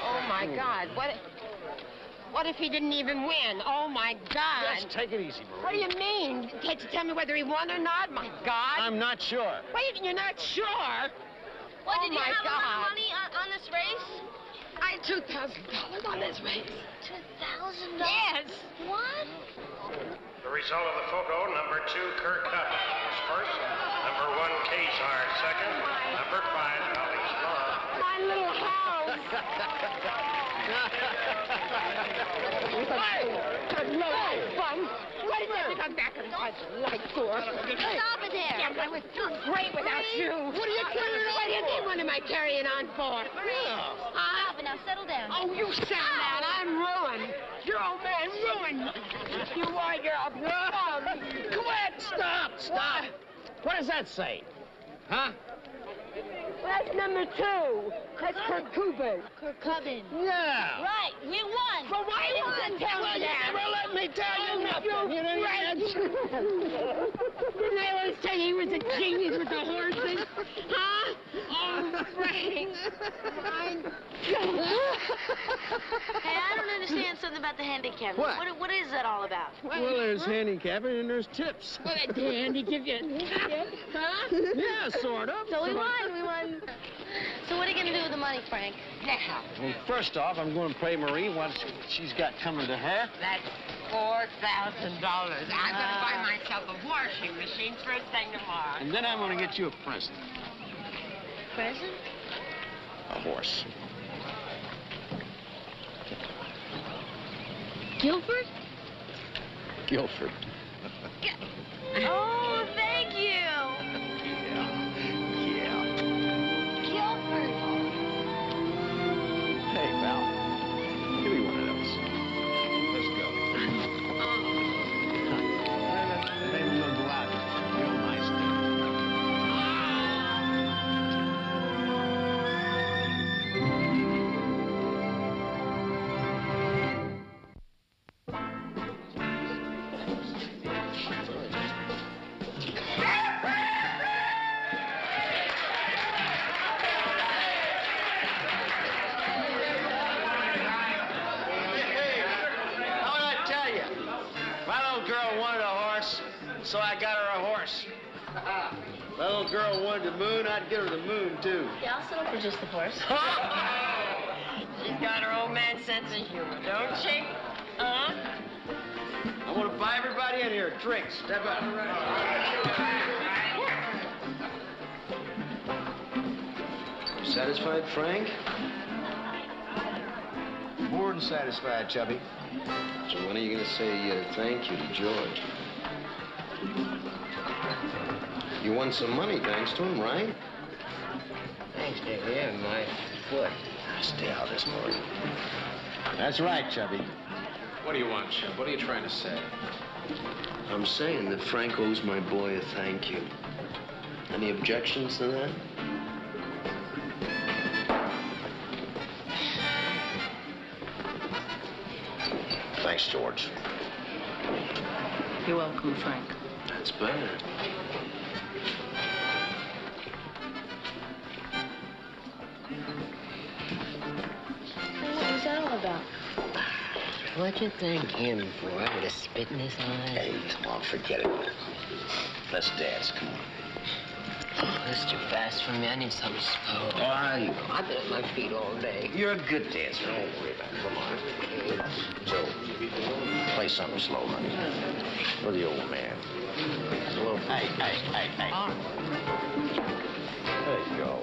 Oh, my God. What if he didn't even win? Oh, my God. Just take it easy, Marie. What do you mean? Can't you tell me whether he won or not? My God. I'm not sure. Wait, you're not sure? What, Oh, did you my have a lot God. of money on this race? I had $2,000 on this race. $2,000? Yes. What? The result of the photo, number 2, Kirk Cubbin was first. Number 1, Kezar second. Number 5, Dolly's Love. My little house. I'd love fun. Why didn't you come back and watch the light door? Stop it there. Yes, I was doing great without you. What are you carrying on? What do you mean, what am I carrying on for? Stop it now. Settle down. Oh, you sound mad. I'm ruined. Your old man ruined. You are, you're a bum. Quit! Stop! What does that say? Huh? That's number 2. That's Kirk Cuban. Kirk Cubbin. Yeah. Right, we won. Well, why didn't you tell me that? Well, let me tell you nothing. You know, Didn't I always tell you he was a genius with the horses? Huh? Oh, Frank. Hey, I don't understand something about the handicap. What? What is that all about? Well, there's handicapping and there's tips. Well, did Andy give you a tip? Huh? Yeah, sort of. So we won. So what are you going to do with the money, Frank? Now, Well, first off, I'm going to pay Marie what she's got coming to her. that's $4,000. I'm going to buy myself a washing machine first thing tomorrow. And then I'm going to get you a present. Present? A horse. Guilford? Guilford. Oh, thank you. Yeah. Guilford. Hey, pal. Give me one of those. Let's go. Maybe we'll go out. Real nice so I got her a horse. That little girl wanted the moon, I'd get her the moon, too. Yeah, I'll settle for just the horse. She's got her old man sense of humor, don't she? Huh? I want to buy everybody in here a drink. Step out. Satisfied, Frank? More than satisfied, Chubby. So when are you going to say thank you to George? You won some money thanks to him, right? Thanks to him, my foot. Stay out of this, boy. That's right, Chubby. What do you want, Chub? What are you trying to say? I'm saying that Frank owes my boy a thank you. Any objections to that? Thanks, George. You're welcome, Frank. That's better. What was that all about? What'd you thank him for? With a spit in his eye? Hey, come on, forget it. Let's dance, come on. Oh, that's too fast for me. I need something slow. Oh, I've been on my feet all day. you're a good dancer. Don't worry about it. Come on. Joe, play something slow, honey. For the old man. A little... Hey. There you go.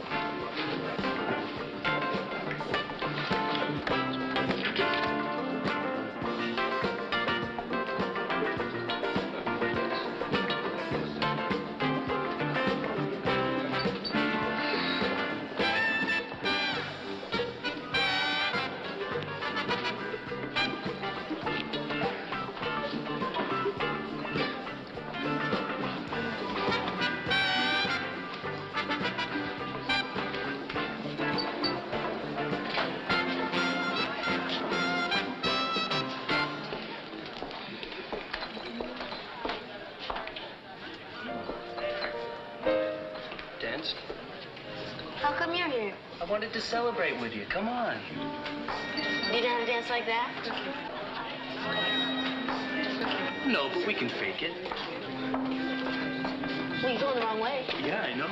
Dance? How come you're here? I wanted to celebrate with you. Come on. Do you know how to dance like that? No, but we can fake it. Well, you're going the wrong way. Yeah, I know.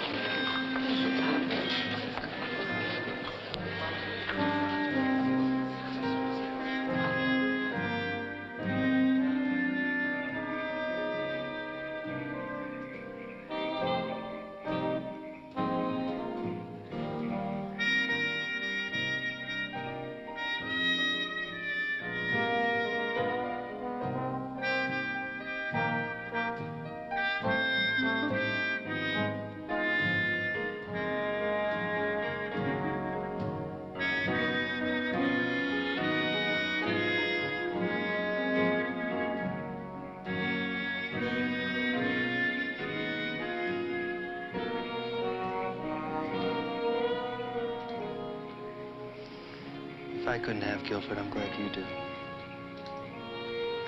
If I couldn't have Guilford, I'm glad you do.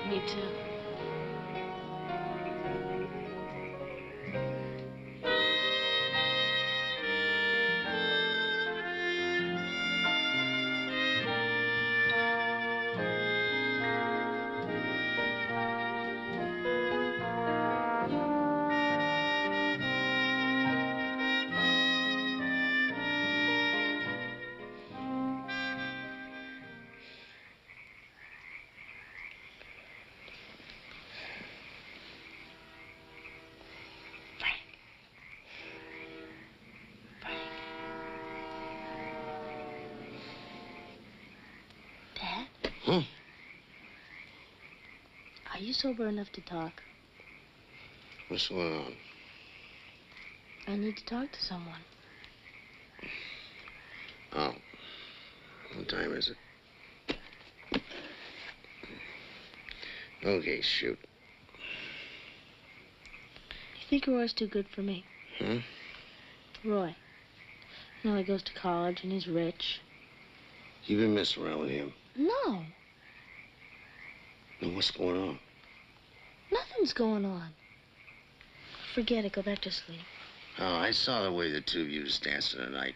Me too. Huh? Are you sober enough to talk? What's going on? I need to talk to someone. Oh. What time is it? Okay, shoot. You think Roy's too good for me? Huh? Roy. You know, he goes to college and he's rich. You've been messing around with him. No. Then what's going on? Nothing's going on. Forget it. Go back to sleep. Oh, I saw the way the two of you was dancing tonight.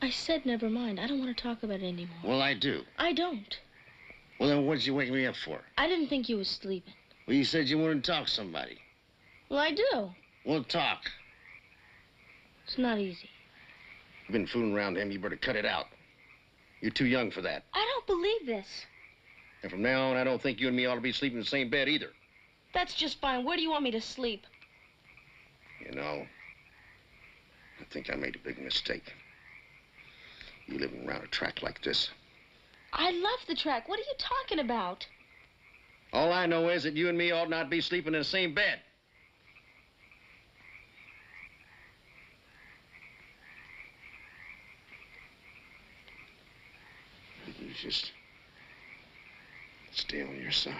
I said never mind. I don't want to talk about it anymore. Well, I do. I don't. Well, then what'd you wake me up for? I didn't think you was sleeping. Well, you said you wanted to talk to somebody. Well, I do. Well, talk. It's not easy. You've been fooling around him. You better cut it out. You're too young for that. I don't believe this. And from now on, I don't think you and me ought to be sleeping in the same bed either. That's just fine. Where do you want me to sleep? You know, I think I made a big mistake. You living around a track like this. I love the track. What are you talking about? All I know is that you and me ought not be sleeping in the same bed. You just stay on your side.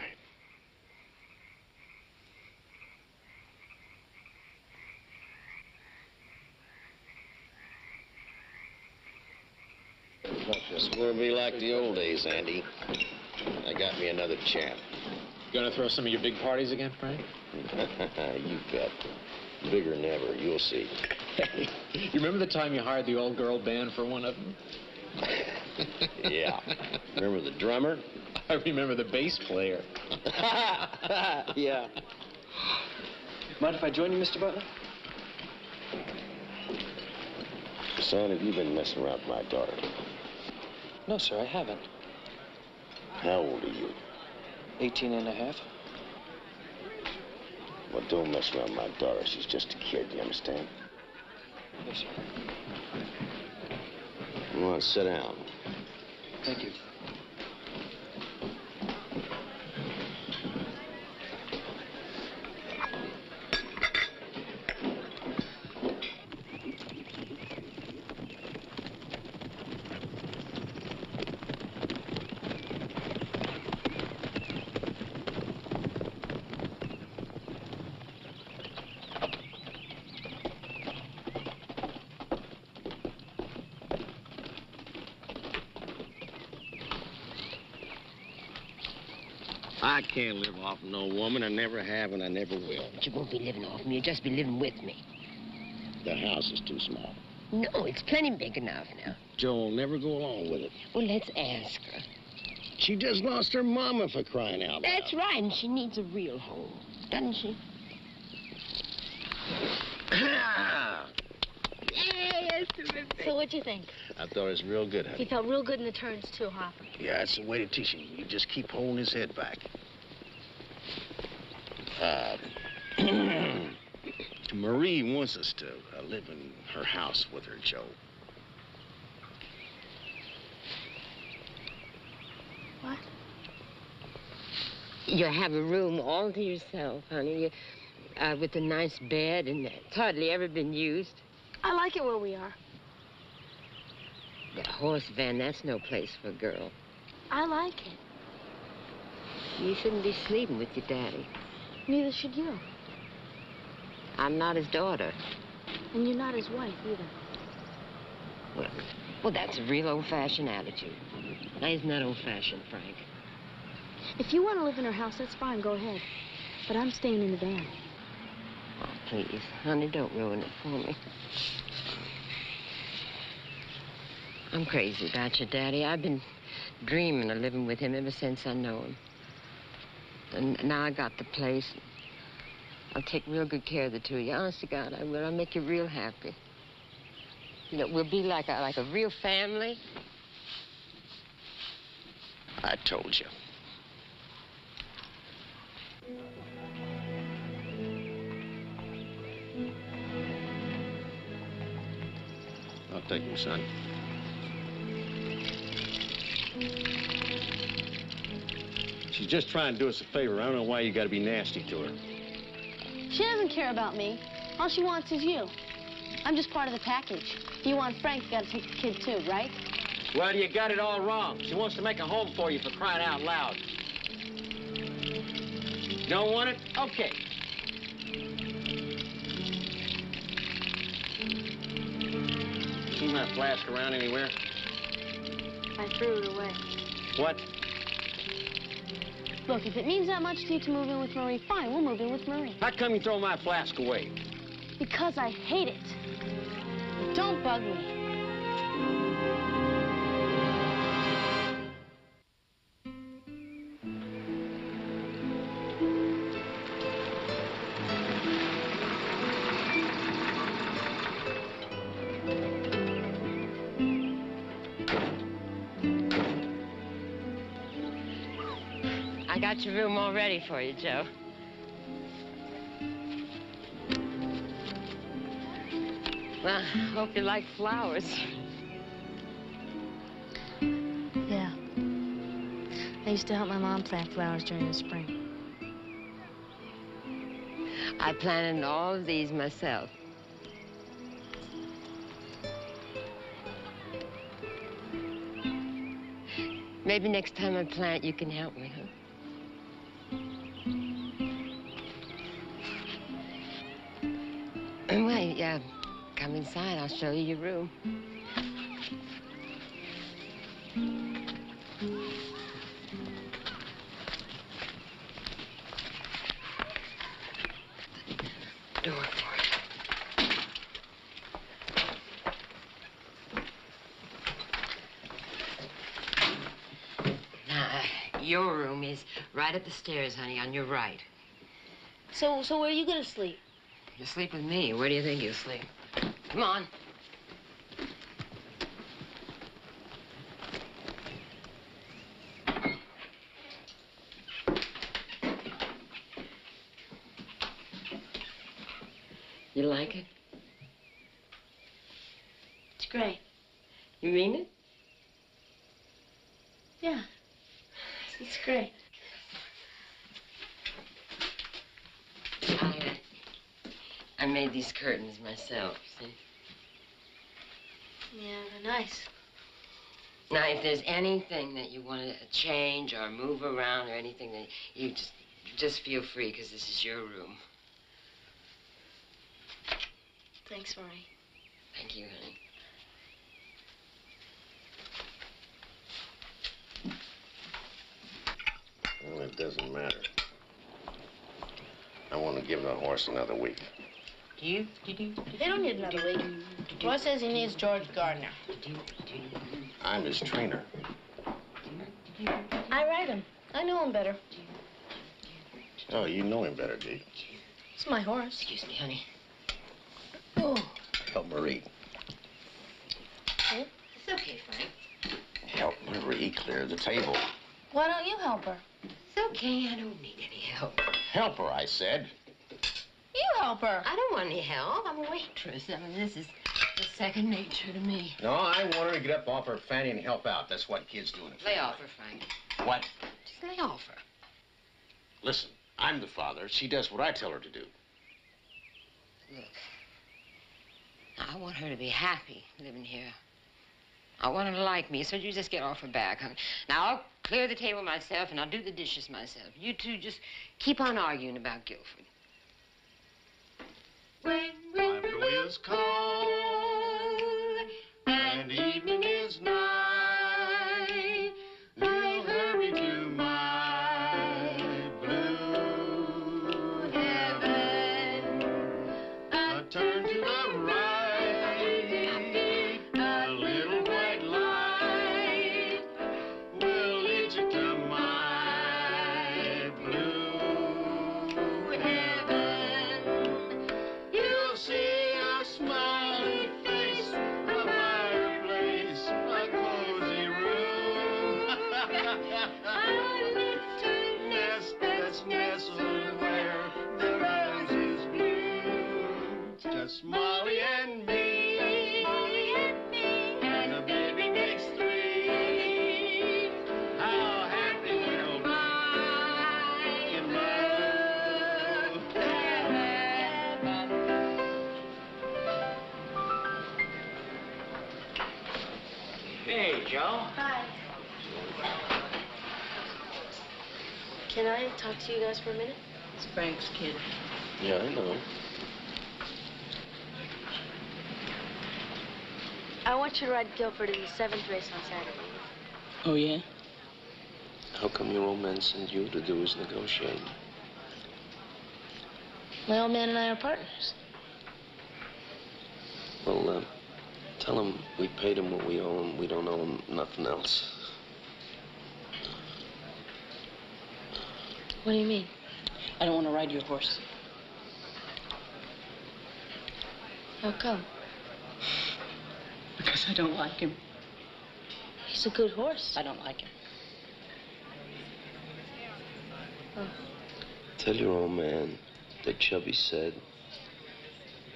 It's gonna be like the old days, Andy. I got me another champ. Gonna throw some of your big parties again, Frank? You bet. Bigger than ever, you'll see. Hey, you remember the time you hired the old girl band for one of them? Yeah. Remember the drummer? I remember the bass player. Yeah. Mind if I join you, Mr. Butler? Son, have you been messing around with my daughter? No, sir, I haven't. How old are you? 18 and a half. Well, don't mess around with my daughter. She's just a kid, you understand? Yes, sir. Come on, sit down. Thank you. I can't live off no woman. I never have and I never will. But you won't be living off me. You'll just be living with me. The house is too small. No, it's plenty big enough now. Joe'll never go along with it. Well, let's ask her. She just lost her mama, for crying out loud. That's right, and she needs a real home, doesn't she? Yes, So what'd you think? I thought it was real good, honey. He felt real good in the turns, too, huh? Yeah, it's the way to teach him. You just keep holding his head back. Marie wants us to live in her house with her, Joe. What? You have a room all to yourself, honey, with a nice bed, and it's hardly ever been used. I like it where we are. The horse van, that's no place for a girl. I like it. You shouldn't be sleeping with your daddy. Neither should you. I'm not his daughter. And you're not his wife, either. Well, that's a real old-fashioned attitude. Now, isn't that old-fashioned, Frank? If you want to live in her house, that's fine. Go ahead. But I'm staying in the van. Oh, please, honey, don't ruin it for me. I'm crazy about your daddy. I've been dreaming of living with him ever since I know him. And now I got the place. I'll take real good care of the two of you. Honest to God, I will. I'll make you real happy. You know, we'll be like a real family. I told you. I'll take him, son. She's just trying to do us a favor. I don't know why you gotta be nasty to her. She doesn't care about me. All she wants is you. I'm just part of the package. If you want Frank, you gotta take the kid too, right? Well, you got it all wrong. She wants to make a home for you, for crying out loud. You don't want it? Okay. Seen my flask around anywhere? I threw it away. What? Look, if it means that much to you to move in with Marie, fine, we'll move in with Marie. How come you throw my flask away? Because I hate it. Don't bug me. I got your room all ready for you, Joe. Well, I hope you like flowers. Yeah. I used to help my mom plant flowers during the spring. I planted all of these myself. Maybe next time I plant, you can help me, huh? Well, yeah, come inside. I'll show you your room. Door for you. Now, your room is right up the stairs, honey, on your right. So where are you gonna sleep? You sleep with me. Where do you think you'll sleep? Come on. You like it? It's great. You mean it? Yeah. It's great. I made these curtains myself, see? Yeah, they're nice. Now, if there's anything that you want to change or move around or anything, that you just feel free, because this is your room. Thanks, Marie. Thank you, honey. Well, it doesn't matter. I want to give the horse another week. They don't need another week. Roy says he needs George Gardner. I'm his trainer. I ride him. I know him better. Oh, you know him better, do you? It's my horse. Excuse me, honey. Oh. Help Marie. Hmm? It's okay, Frank. Help Marie clear the table. Why don't you help her? It's okay. I don't need any help. Help her, I said. You help her. I don't want any help. I'm a waitress. I mean, this is second nature to me. No, I want her to get up off her fanny and help out. That's what kids do in a family. Lay off her, Frank. What? Just lay off her. Listen, I'm the father. She does what I tell her to do. Look, I want her to be happy living here. I want her to like me, so you just get off her back, honey. Now, I'll clear the table myself, and I'll do the dishes myself. You two just keep on arguing about Guilford. When blue is cold and evening is nigh, we'll hurry to my blue heaven. A turn to the right, a little white light will lead you to my blue heaven. You'll see a smiling face, a fireplace, a cozy room. A little nest that's nestled where the roses bloom. Just Molly and me, and the baby makes three. How happy we'll be in love heaven. Hey, Joe. Hi. Can I talk to you guys for a minute? It's Frank's kid. Yeah, I know. I want you to ride Guilford in the 7th race on Saturday. Oh, yeah? How come your old man sent you to do his negotiating? My old man and I are partners. Well, tell him we paid him what we owe him. We don't owe him nothing else. What do you mean? I don't want to ride your horse. How come? Because I don't like him. He's a good horse. I don't like him. Tell your old man that Chubby said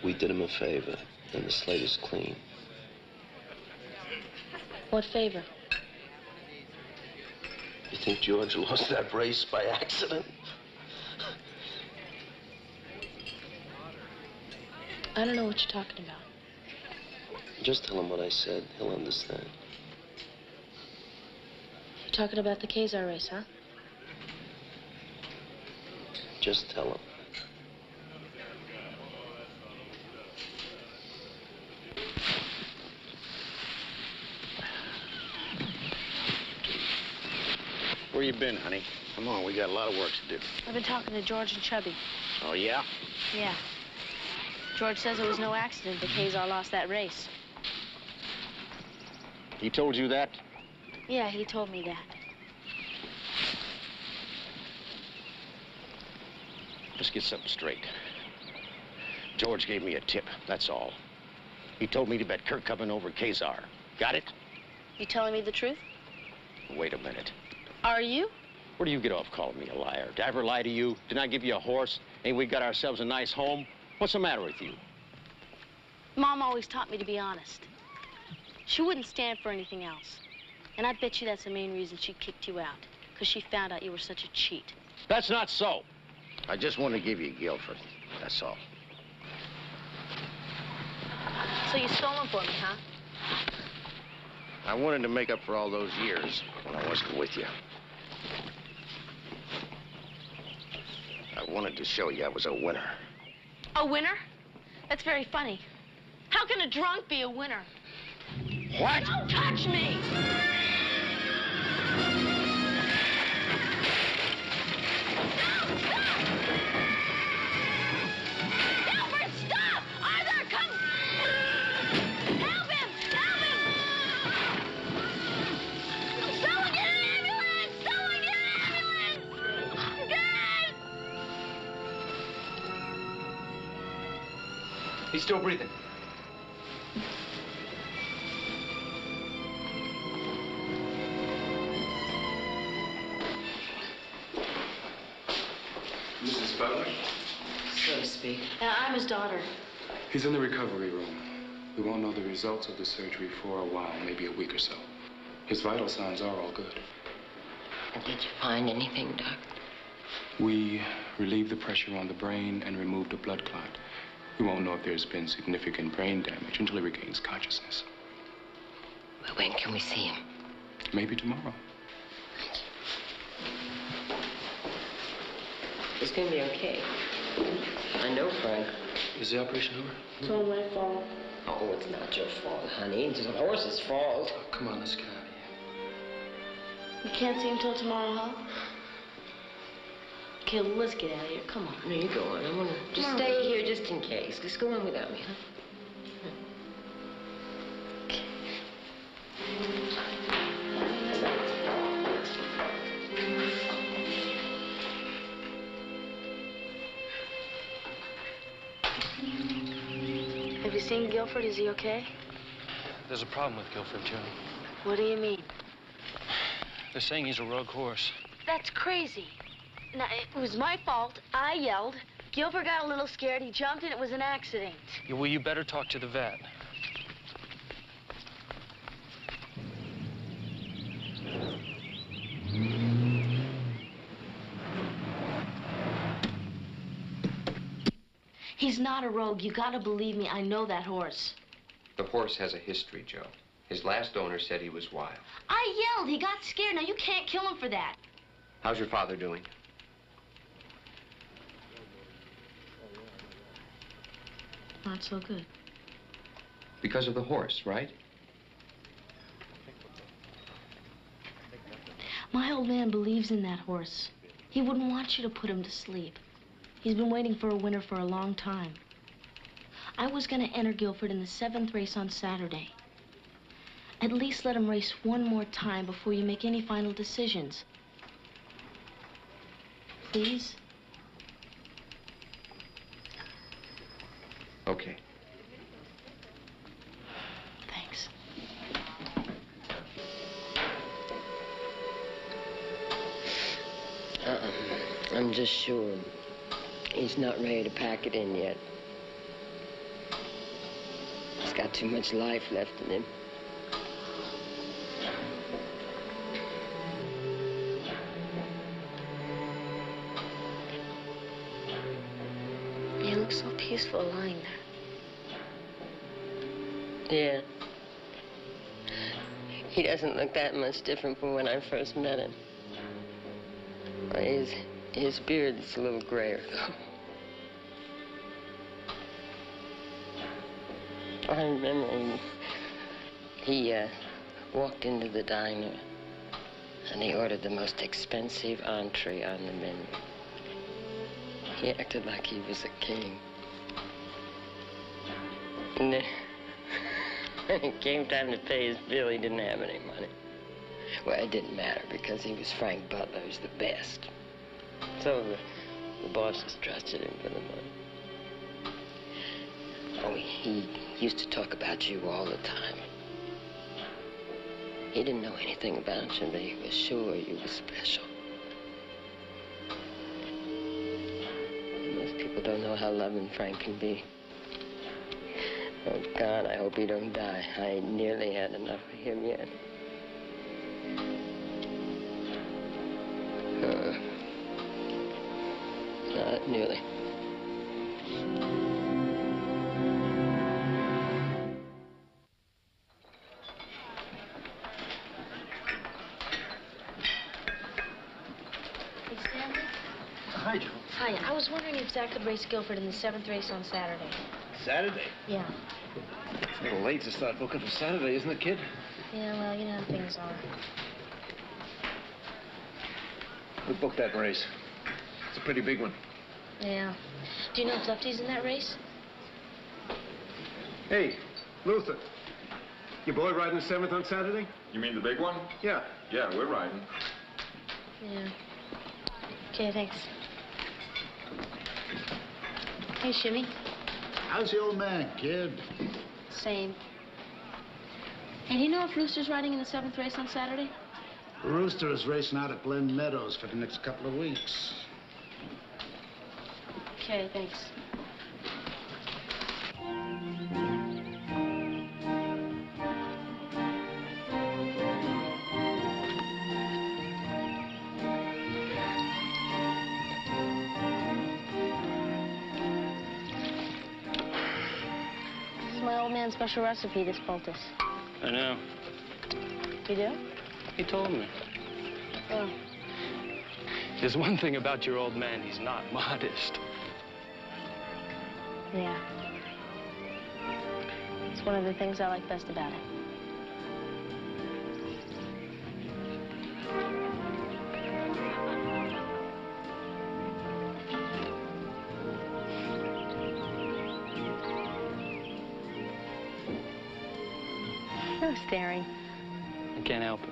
we did him a favor and the slate is clean. What favor? You think George lost that race by accident? I don't know what you're talking about. Just tell him what I said. He'll understand. You're talking about the Kazar race, huh? Just tell him. Where you been, honey? Come on, we got a lot of work to do. I've been talking to George and Chubby. Oh, yeah? Yeah. George says it was no accident that Kazar lost that race. He told you that? Yeah, he told me that. Let's get something straight. George gave me a tip, that's all. He told me to bet Kirk coming over Kazar. Got it? You telling me the truth? Wait a minute. Are you? Where do you get off calling me a liar? Did I ever lie to you? Didn't I give you a horse? Ain't we got ourselves a nice home? What's the matter with you? Mom always taught me to be honest. She wouldn't stand for anything else. And I bet you that's the main reason she kicked you out. Because she found out you were such a cheat. That's not so. I just want to give you Guilford. That's all. So you stole him for me, huh? I wanted to make up for all those years when I wasn't with you. I wanted to show you I was a winner. A winner? That's very funny. How can a drunk be a winner? What? Don't touch me! He's still breathing. Mrs. Butler? So to speak. I'm his daughter. He's in the recovery room. We won't know the results of the surgery for a while, maybe a week or so. His vital signs are all good. Did you find anything, Doc? We relieved the pressure on the brain and removed a blood clot. We won't know if there's been significant brain damage until he regains consciousness. Well, when can we see him? Maybe tomorrow. It's gonna be okay. I know, Frank. Is the operation over? It's all my fault. Oh, it's not your fault, honey. It's the horse's fault. Oh, come on, let's get out of here. You can't see him till tomorrow, huh? Okay, well, let's get out of here. Come on. No, you go on. I'm gonna just stay here just in case. Just go on without me, huh? Have you seen Guilford? Is he okay? There's a problem with Guilford, Joe. What do you mean? They're saying he's a rogue horse. That's crazy. Now, it was my fault. I yelled. Guilford got a little scared. He jumped, and it was an accident. Yeah, well, you better talk to the vet. He's not a rogue. You gotta believe me. I know that horse. The horse has a history, Joe. His last owner said he was wild. I yelled. He got scared. Now, you can't kill him for that. How's your father doing? Not so good. Because of the horse, right? My old man believes in that horse. He wouldn't want you to put him to sleep. He's been waiting for a winner for a long time. I was going to enter Guilford in the 7th race on Saturday. At least let him race one more time before you make any final decisions. Please? Okay. Thanks. I'm just sure he's not ready to pack it in yet. He's got too much life left in him. He looks so peaceful lying Yeah. there. He doesn't look that much different from when I first met him. His beard is a little grayer, though. I remember he walked into the diner and he ordered the most expensive entree on the menu. He acted like he was a king. And then, when it came time to pay his bill, he didn't have any money. Well, it didn't matter because he was Frank Butler, who's the best. So the bosses trusted him for the money. Oh, he used to talk about you all the time. He didn't know anything about you, but he was sure you were special. Most people don't know how loving Frank can be. Oh, God, I hope he don't die. I ain't nearly had enough of him yet. Not nearly. Hi, Joe. Hi, I was wondering if Zach could race Guilford in the 7th race on Saturday. Saturday? Yeah. It's a little late to start booking for Saturday, isn't it, kid? Yeah, well, you know how things are. We booked that race. It's a pretty big one. Yeah. Do you know if Lefty's in that race? Hey, Luther. Your boy riding the 7th on Saturday? You mean the big one? Yeah. Yeah, we're riding. Yeah. Okay, thanks. Hey, Shimmy. How's the old man, kid? Same. And do you know if Rooster's riding in the 7th race on Saturday? Rooster is racing out at Glen Meadows for the next couple of weeks. Okay, thanks. This is my old man's special recipe, this poultice. I know. You do? He told me. Oh. There's one thing about your old man, he's not modest. Yeah. It's one of the things I like best about him. No staring. I can't help it.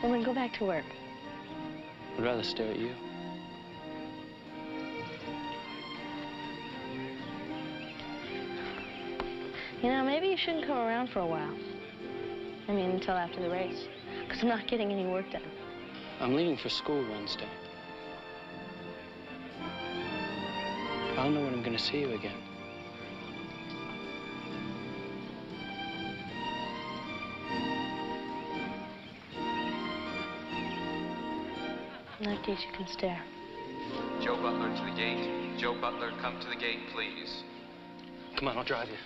Well, then go back to work. I'd rather stare at you. You know, maybe you shouldn't come around for a while. I mean, until after the race. Because I'm not getting any work done. I'm leaving for school Wednesday. I don't know when I'm going to see you again. In that case, you can stare. Joe Butler to the gate. Joe Butler, come to the gate, please. Come on, I'll drive you.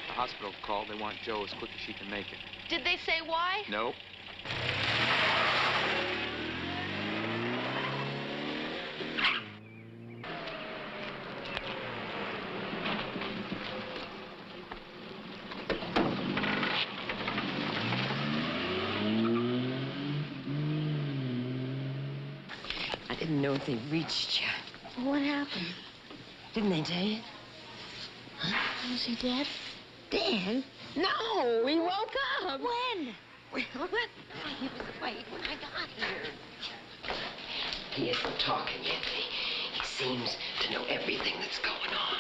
The hospital called. They want Joe as quick as she can make it. Did they say why? Nope. I didn't know if they reached you. What happened? Didn't they tell you? Huh? Was he dead? Dead? No, he woke up. When? Well, he was awake when I got here. He isn't talking yet. He seems to know everything that's going on.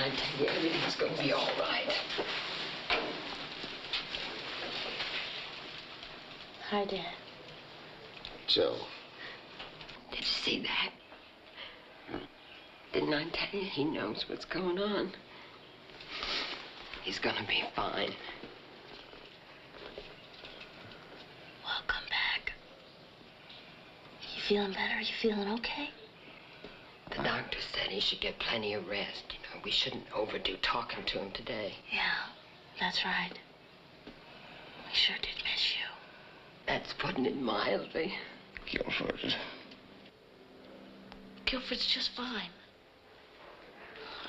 I tell you, everything's going to be all right. Hi, Dad. Joe. Did you see that? Didn't I tell you he knows what's going on? He's gonna be fine. Welcome back. You feeling better? You feeling okay? The doctor said he should get plenty of rest. You know, we shouldn't overdo talking to him today. Yeah, that's right. We sure did miss you. That's putting it mildly. Guilford. Guilford's just fine.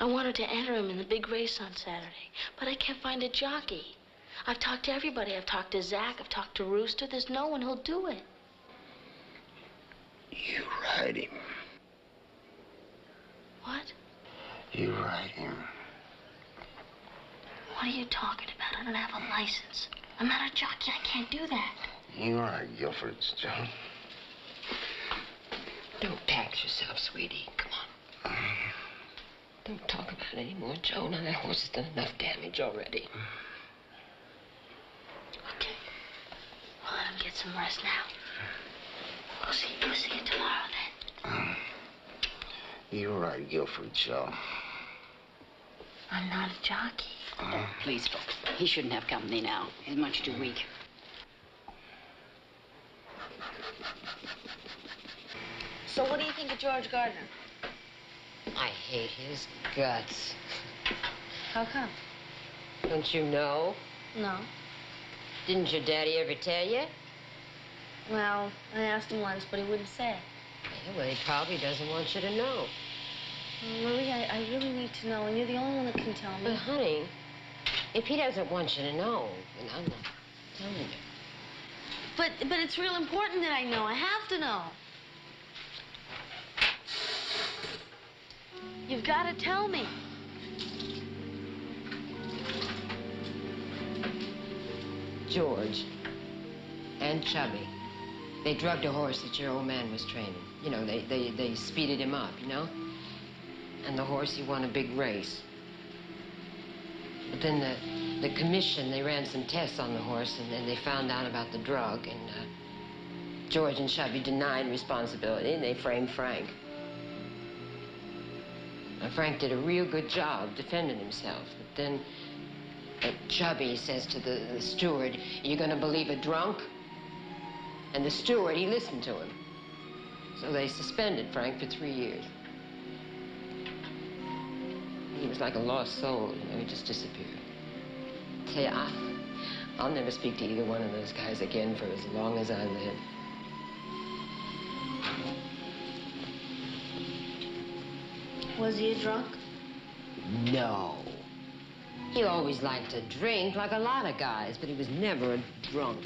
I wanted to enter him in the big race on Saturday, but I can't find a jockey. I've talked to everybody. I've talked to Zach. I've talked to Rooster. There's no one who'll do it. You ride him. What? You ride him. What are you talking about? I don't have a license. I'm not a jockey. I can't do that. You ride Guilford's, Joe. Don't tax yourself, sweetie. Come on. Don't talk about it anymore, Joe. Now that horse has done enough damage already. Okay. Well, let him get some rest now. We'll see you tomorrow then. You ride Guilford, Joe. I'm not a jockey. Oh, please, folks. He shouldn't have company now. He's much too weak. So what do you think of George Gardner? I hate his guts. How come? Don't you know? No. Didn't your daddy ever tell you? Well, I asked him once, but he wouldn't say. Yeah, well, he probably doesn't want you to know. Marie, I really need to know, and you're the only one that can tell me. But, honey, if he doesn't want you to know, then I'm not telling you. But it's real important that I know. I have to know. You've got to tell me. George and Chubby, they drugged a horse that your old man was training. You know, they speeded him up, you know? And the horse, he won a big race. But then the commission, they ran some tests on the horse, and then they found out about the drug, and George and Chubby denied responsibility, and they framed Frank. Now, Frank did a real good job defending himself, but then Chubby says to the steward, "You're gonna believe a drunk?" And the steward, he listened to him. So they suspended Frank for 3 years. He was like a lost soul, you know, he just disappeared. I tell you, I'll never speak to either one of those guys again for as long as I live. Was he a drunk? No. He always liked to drink like a lot of guys, but he was never a drunk.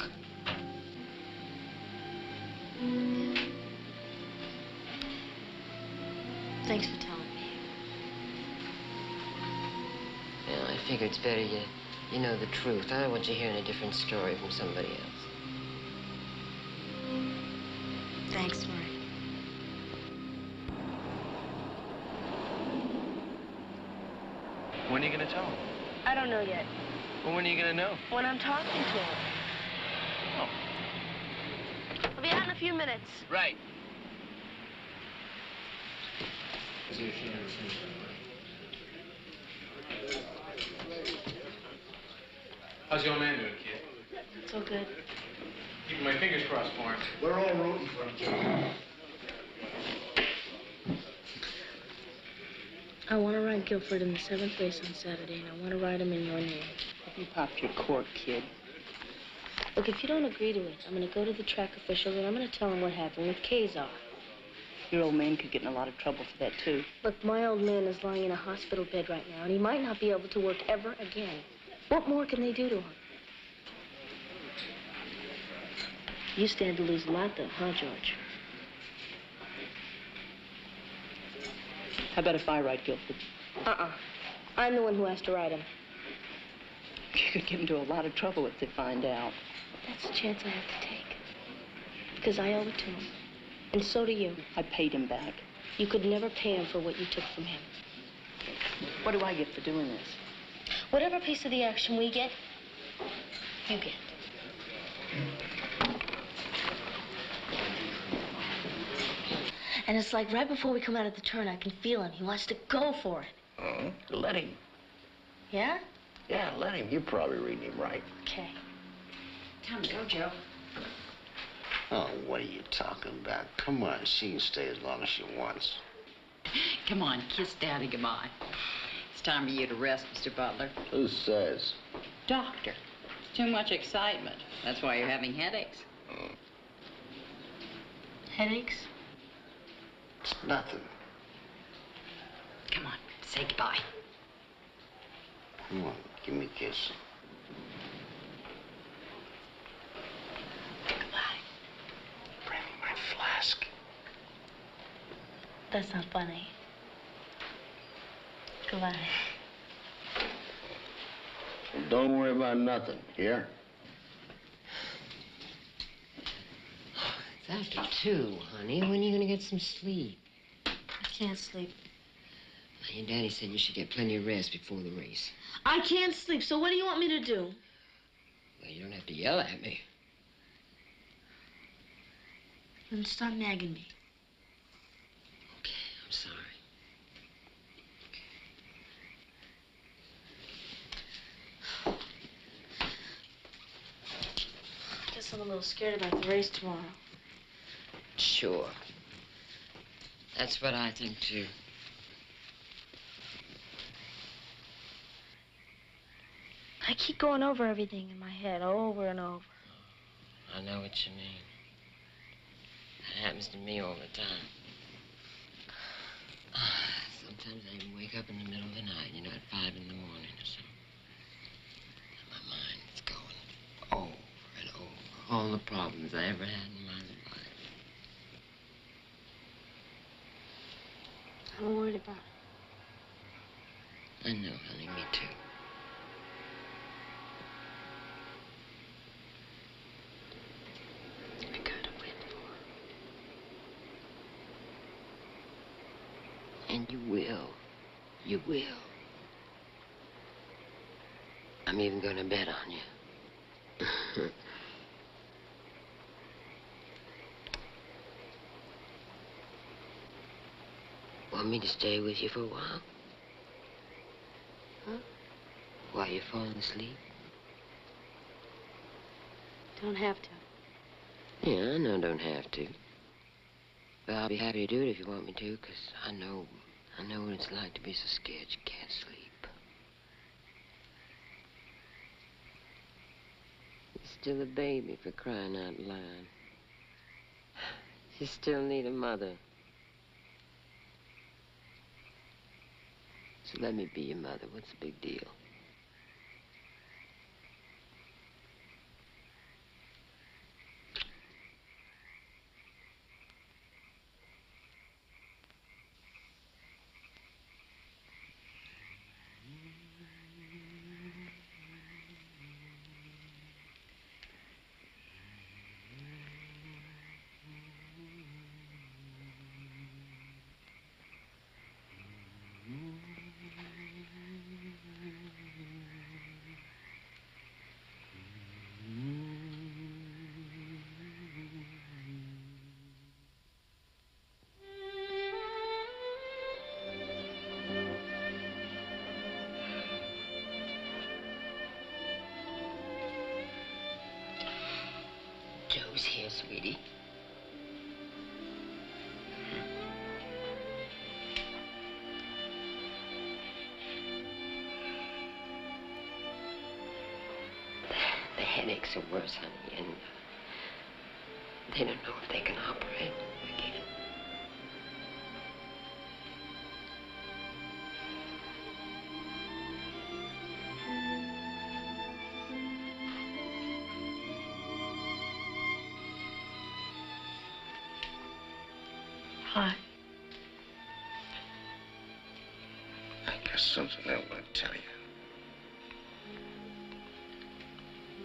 Thanks for telling me. Yeah, I figure it's better you know the truth. I don't want you hearing a different story from somebody else. Thanks, Marie. When are you gonna tell him? I don't know yet. Well, when are you gonna know? When I'm talking to him. Oh. I'll be out in a few minutes. Right. How's your man doing, kid? It's all good. Keeping my fingers crossed for him. We're all rooting for him, Joe. I want to ride Guilford in the 7th race on Saturday, and I want to ride him in your name. You popped your cork, kid. Look, if you don't agree to it, I'm going to go to the track officials, and I'm going to tell them what happened with Kazar. Your old man could get in a lot of trouble for that, too. Look, my old man is lying in a hospital bed right now, and he might not be able to work ever again. What more can they do to him? You stand to lose a lot, though, huh, George? How about if I ride Guilford? I'm the one who has to ride him. You could get into a lot of trouble if they find out. That's a chance I have to take. Because I owe it to him. And so do you. I paid him back. You could never pay him for what you took from him. What do I get for doing this? Whatever piece of the action we get, you get. And it's like right before we come out of the turn, I can feel him. He wants to go for it. Oh, let him. Yeah? Yeah, let him. You're probably reading him right. Okay. Time to go, Joe. Oh, what are you talking about? Come on, she can stay as long as she wants. Come on, kiss Daddy goodbye. It's time for you to rest, Mr. Butler. Who says? Doctor, it's too much excitement. That's why you're having headaches. Headaches? It's nothing. Come on, say goodbye. Come on, give me a kiss. Goodbye. Bring me my flask. That's not funny. Goodbye. Well, don't worry about nothing, here? It's after 2, honey. When are you gonna get some sleep? I can't sleep. Your daddy said you should get plenty of rest before the race. I can't sleep, so what do you want me to do? Well, you don't have to yell at me. Then stop nagging me. Okay, I'm sorry. I guess I'm a little scared about the race tomorrow. Sure. That's what I think, too. I keep going over everything in my head, over and over. I know what you mean. That happens to me all the time. Sometimes I even wake up in the middle of the night, you know, at 5 in the morning or so. And my mind is going over and over. All the problems I ever had in my life. I'm worried about it. I know, honey, me too. I gotta win for her. And you will. You will. I'm even gonna bet on you. Want me to stay with you for a while? Huh? While you're falling asleep? Don't have to. Yeah, I know don't have to. But I'll be happy to do it if you want me to, because I know what it's like to be so scared you can't sleep. You're still a baby, for crying out loud. You still need a mother. So let me be your mother. What's the big deal? Joe's here, sweetie. The headaches are worse, honey, and they don't know if they can operate again. Hi. I got something I want to tell you.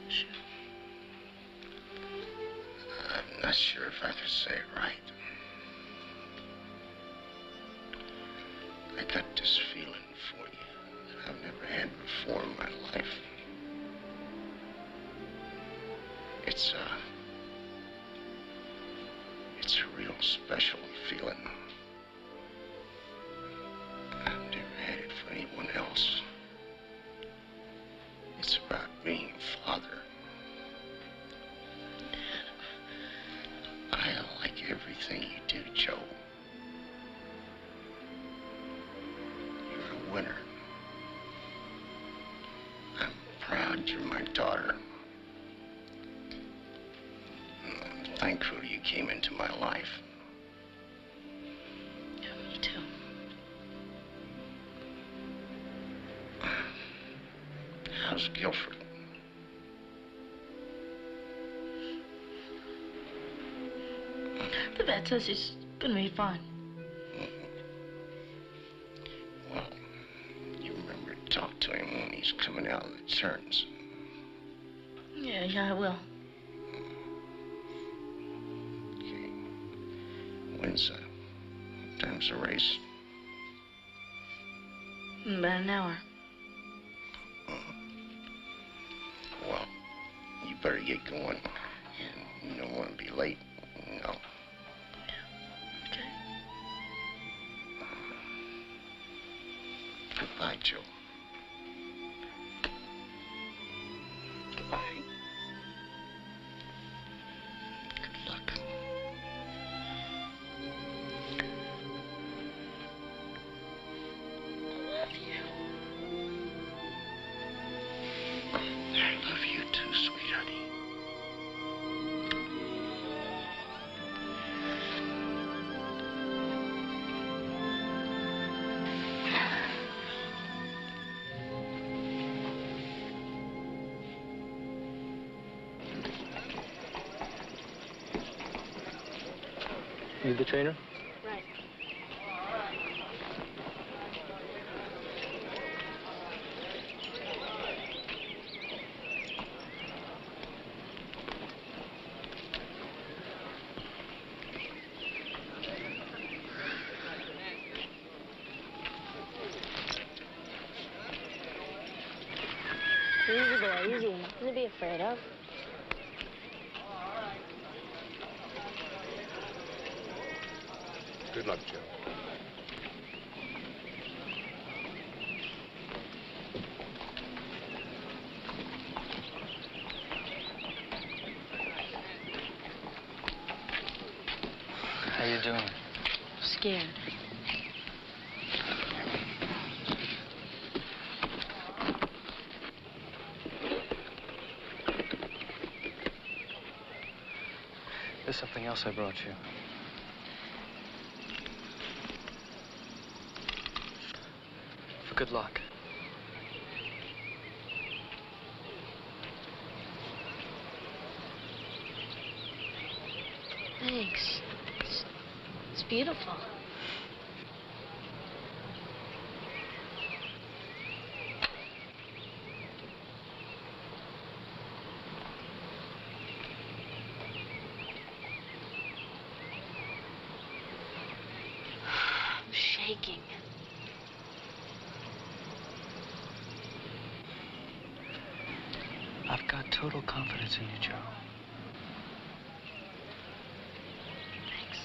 Sure. I'm not sure if I can say it right. I got this feeling for had before in my life. It's a real special feeling. I've never had it for anyone else. It's about being a father. I like everything you do, Joe. You're a winner. I'm proud you're my daughter. I'm thankful you came into my life. Yeah, me too. How's Guilford? The vet says he's gonna be fine. Well, you remember to talk to him when he's coming out of the turns. Yeah, I will. Okay. When's time's the race? In about an hour. Well, you better get going. You don't want to be late. No. Okay. Goodbye, Joe. Goodbye. Good luck. I love you. I love you too, sweetheartie. You the trainer? Right. Easy boy, easy. Nothing to be afraid of. Good luck, Joe. How you doing? Scared. There's something else I brought you. For good luck. Thanks. It's beautiful. I'm shaking. I've got total confidence in you, Joe. Thanks.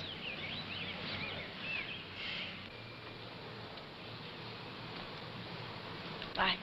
Bye.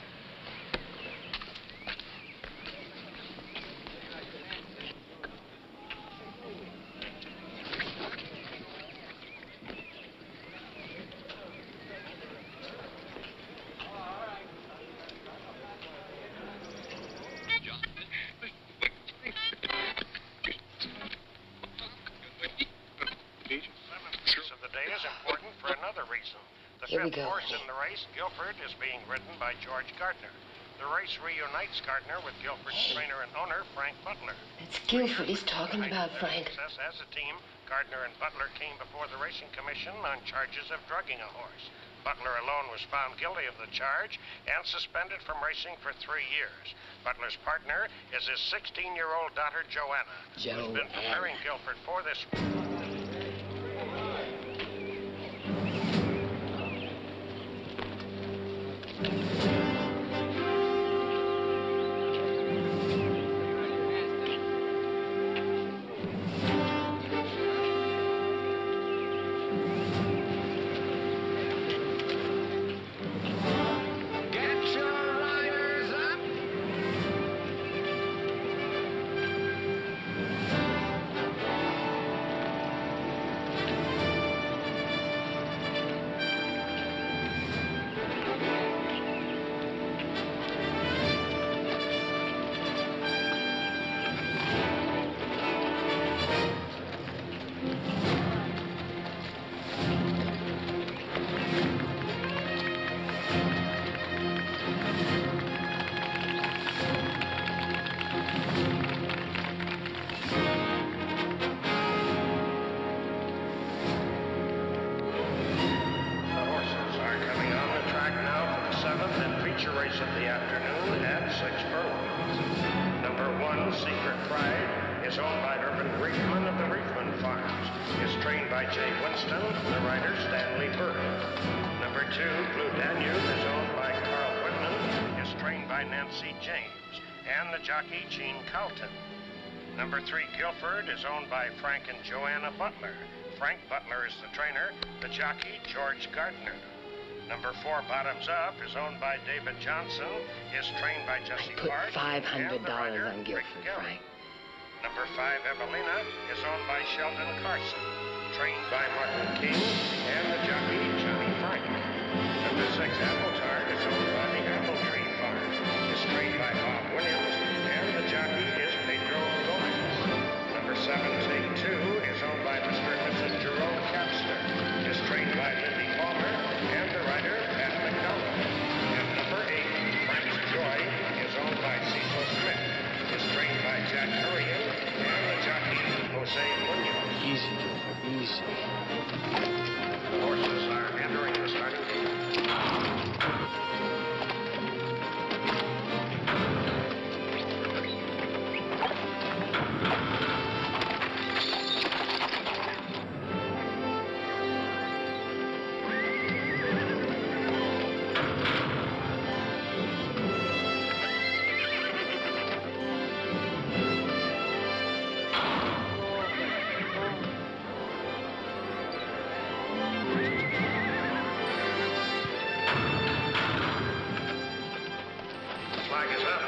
Piece of the day is important for another reason. The Here we fifth go, horse honey. in the race, Guilford, is being ridden by George Gardner. The race reunites Gardner with Guilford's trainer and owner, Frank Butler. It's Guilford he's talking about, Frank. Success as a team, Gardner and Butler came before the Racing Commission on charges of drugging a horse. Butler alone was found guilty of the charge and suspended from racing for 3 years. Butler's partner is his 16-year-old daughter, Joanna, who's been preparing Guilford for this. is owned by Urban Reefman of the Reefman Farms. Is trained by Jay Winston, the rider Stanley Bird. Number 2, Blue Danube, is owned by Carl Whitman. Is trained by Nancy James and the jockey Gene Carlton. Number 3, Guilford, is owned by Frank and Joanna Butler. Frank Butler is the trainer, the jockey George Gardner. Number 4, Bottoms Up, is owned by David Johnson, is trained by Jesse Clark. $500 on Guilford, Frank. Number 5, Evelina, is owned by Sheldon Carson, trained by Martin King and the jockey Johnny Frank. Number 6, Apple Tart, is owned by the Apple Tree Farm, is trained by Bob Williams, and the jockey is Pedro Gomez. Number 7, Take 2, is owned by Mr. and Mrs. Jerome Capster, is trained by Lindy Palmer, and the rider Pat McDonald. And number 8, Frank's Joy, is owned by Cecil Smith, is trained by Jack Hurrian, and the jockey Jose Munoz. Easy, Gilford, easy. The horses are entering the starting gate. Flag is up.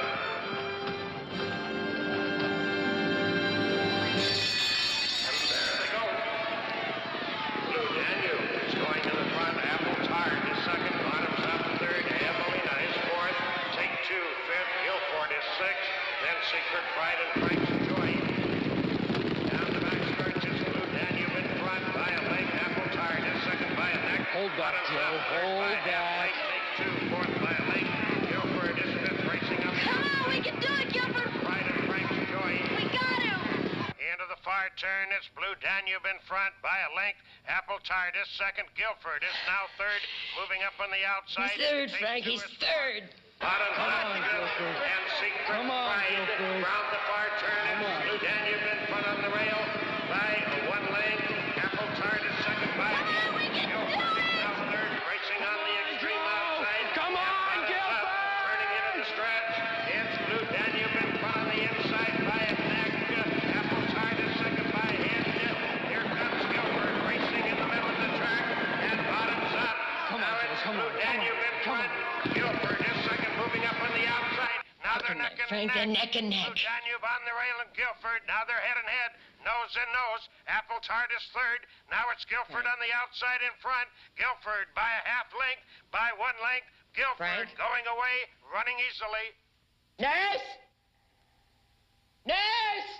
And there they go. Blue Danube is going to the front. Apple Tart is second. Bottoms Up third. Evelina is fourth. Take 2 fifth. Guilford is sixth. Then Secret Pride and Frank's Joy. Down the back stretch is Blue Danube in front by a leg. Apple Tart is second by a neck. Hold that, Joe. Hold that. Take 2, fourth by a leg. Guilford is fifth, racing up. Come on, we can do it, Guilford. Pride and Frank's Joy. We got him. Into the far turn, it's Blue Danube in front by a length. Apple Tart is second. Guilford is now third. Moving up on the outside. He's third, Take Frank. 2 He's is third. Bottoms Come Up on, Guilford. and Secret Come on, Pride. Guilford. Round the far turn, Come it's on. Blue Danube in front on the rail by one lane. Apple Tart is second by a hand. Guilford is now third, racing on the extreme outside. Come on, Bottoms Up, Guilford. turning into the stretch. It's Blue Danube in front on the inside by a neck. Apple Tart is second by a hand. Here comes Guilford racing in the middle of the track. And Bottoms Up. Come on, Now Joe, it's come Blue on, come Danube on, in come front. Guilford is second, moving up on the outside. Now they're neck and Frank, they're neck. neck and neck. Blue Danube on the rail and Guilford. Now they're head and head. Nose and nose. Apple Tart is third. Now it's Guilford on the outside in front. Guilford by a half length, by one length. Guilford going away, running easily. Nurse! Nurse!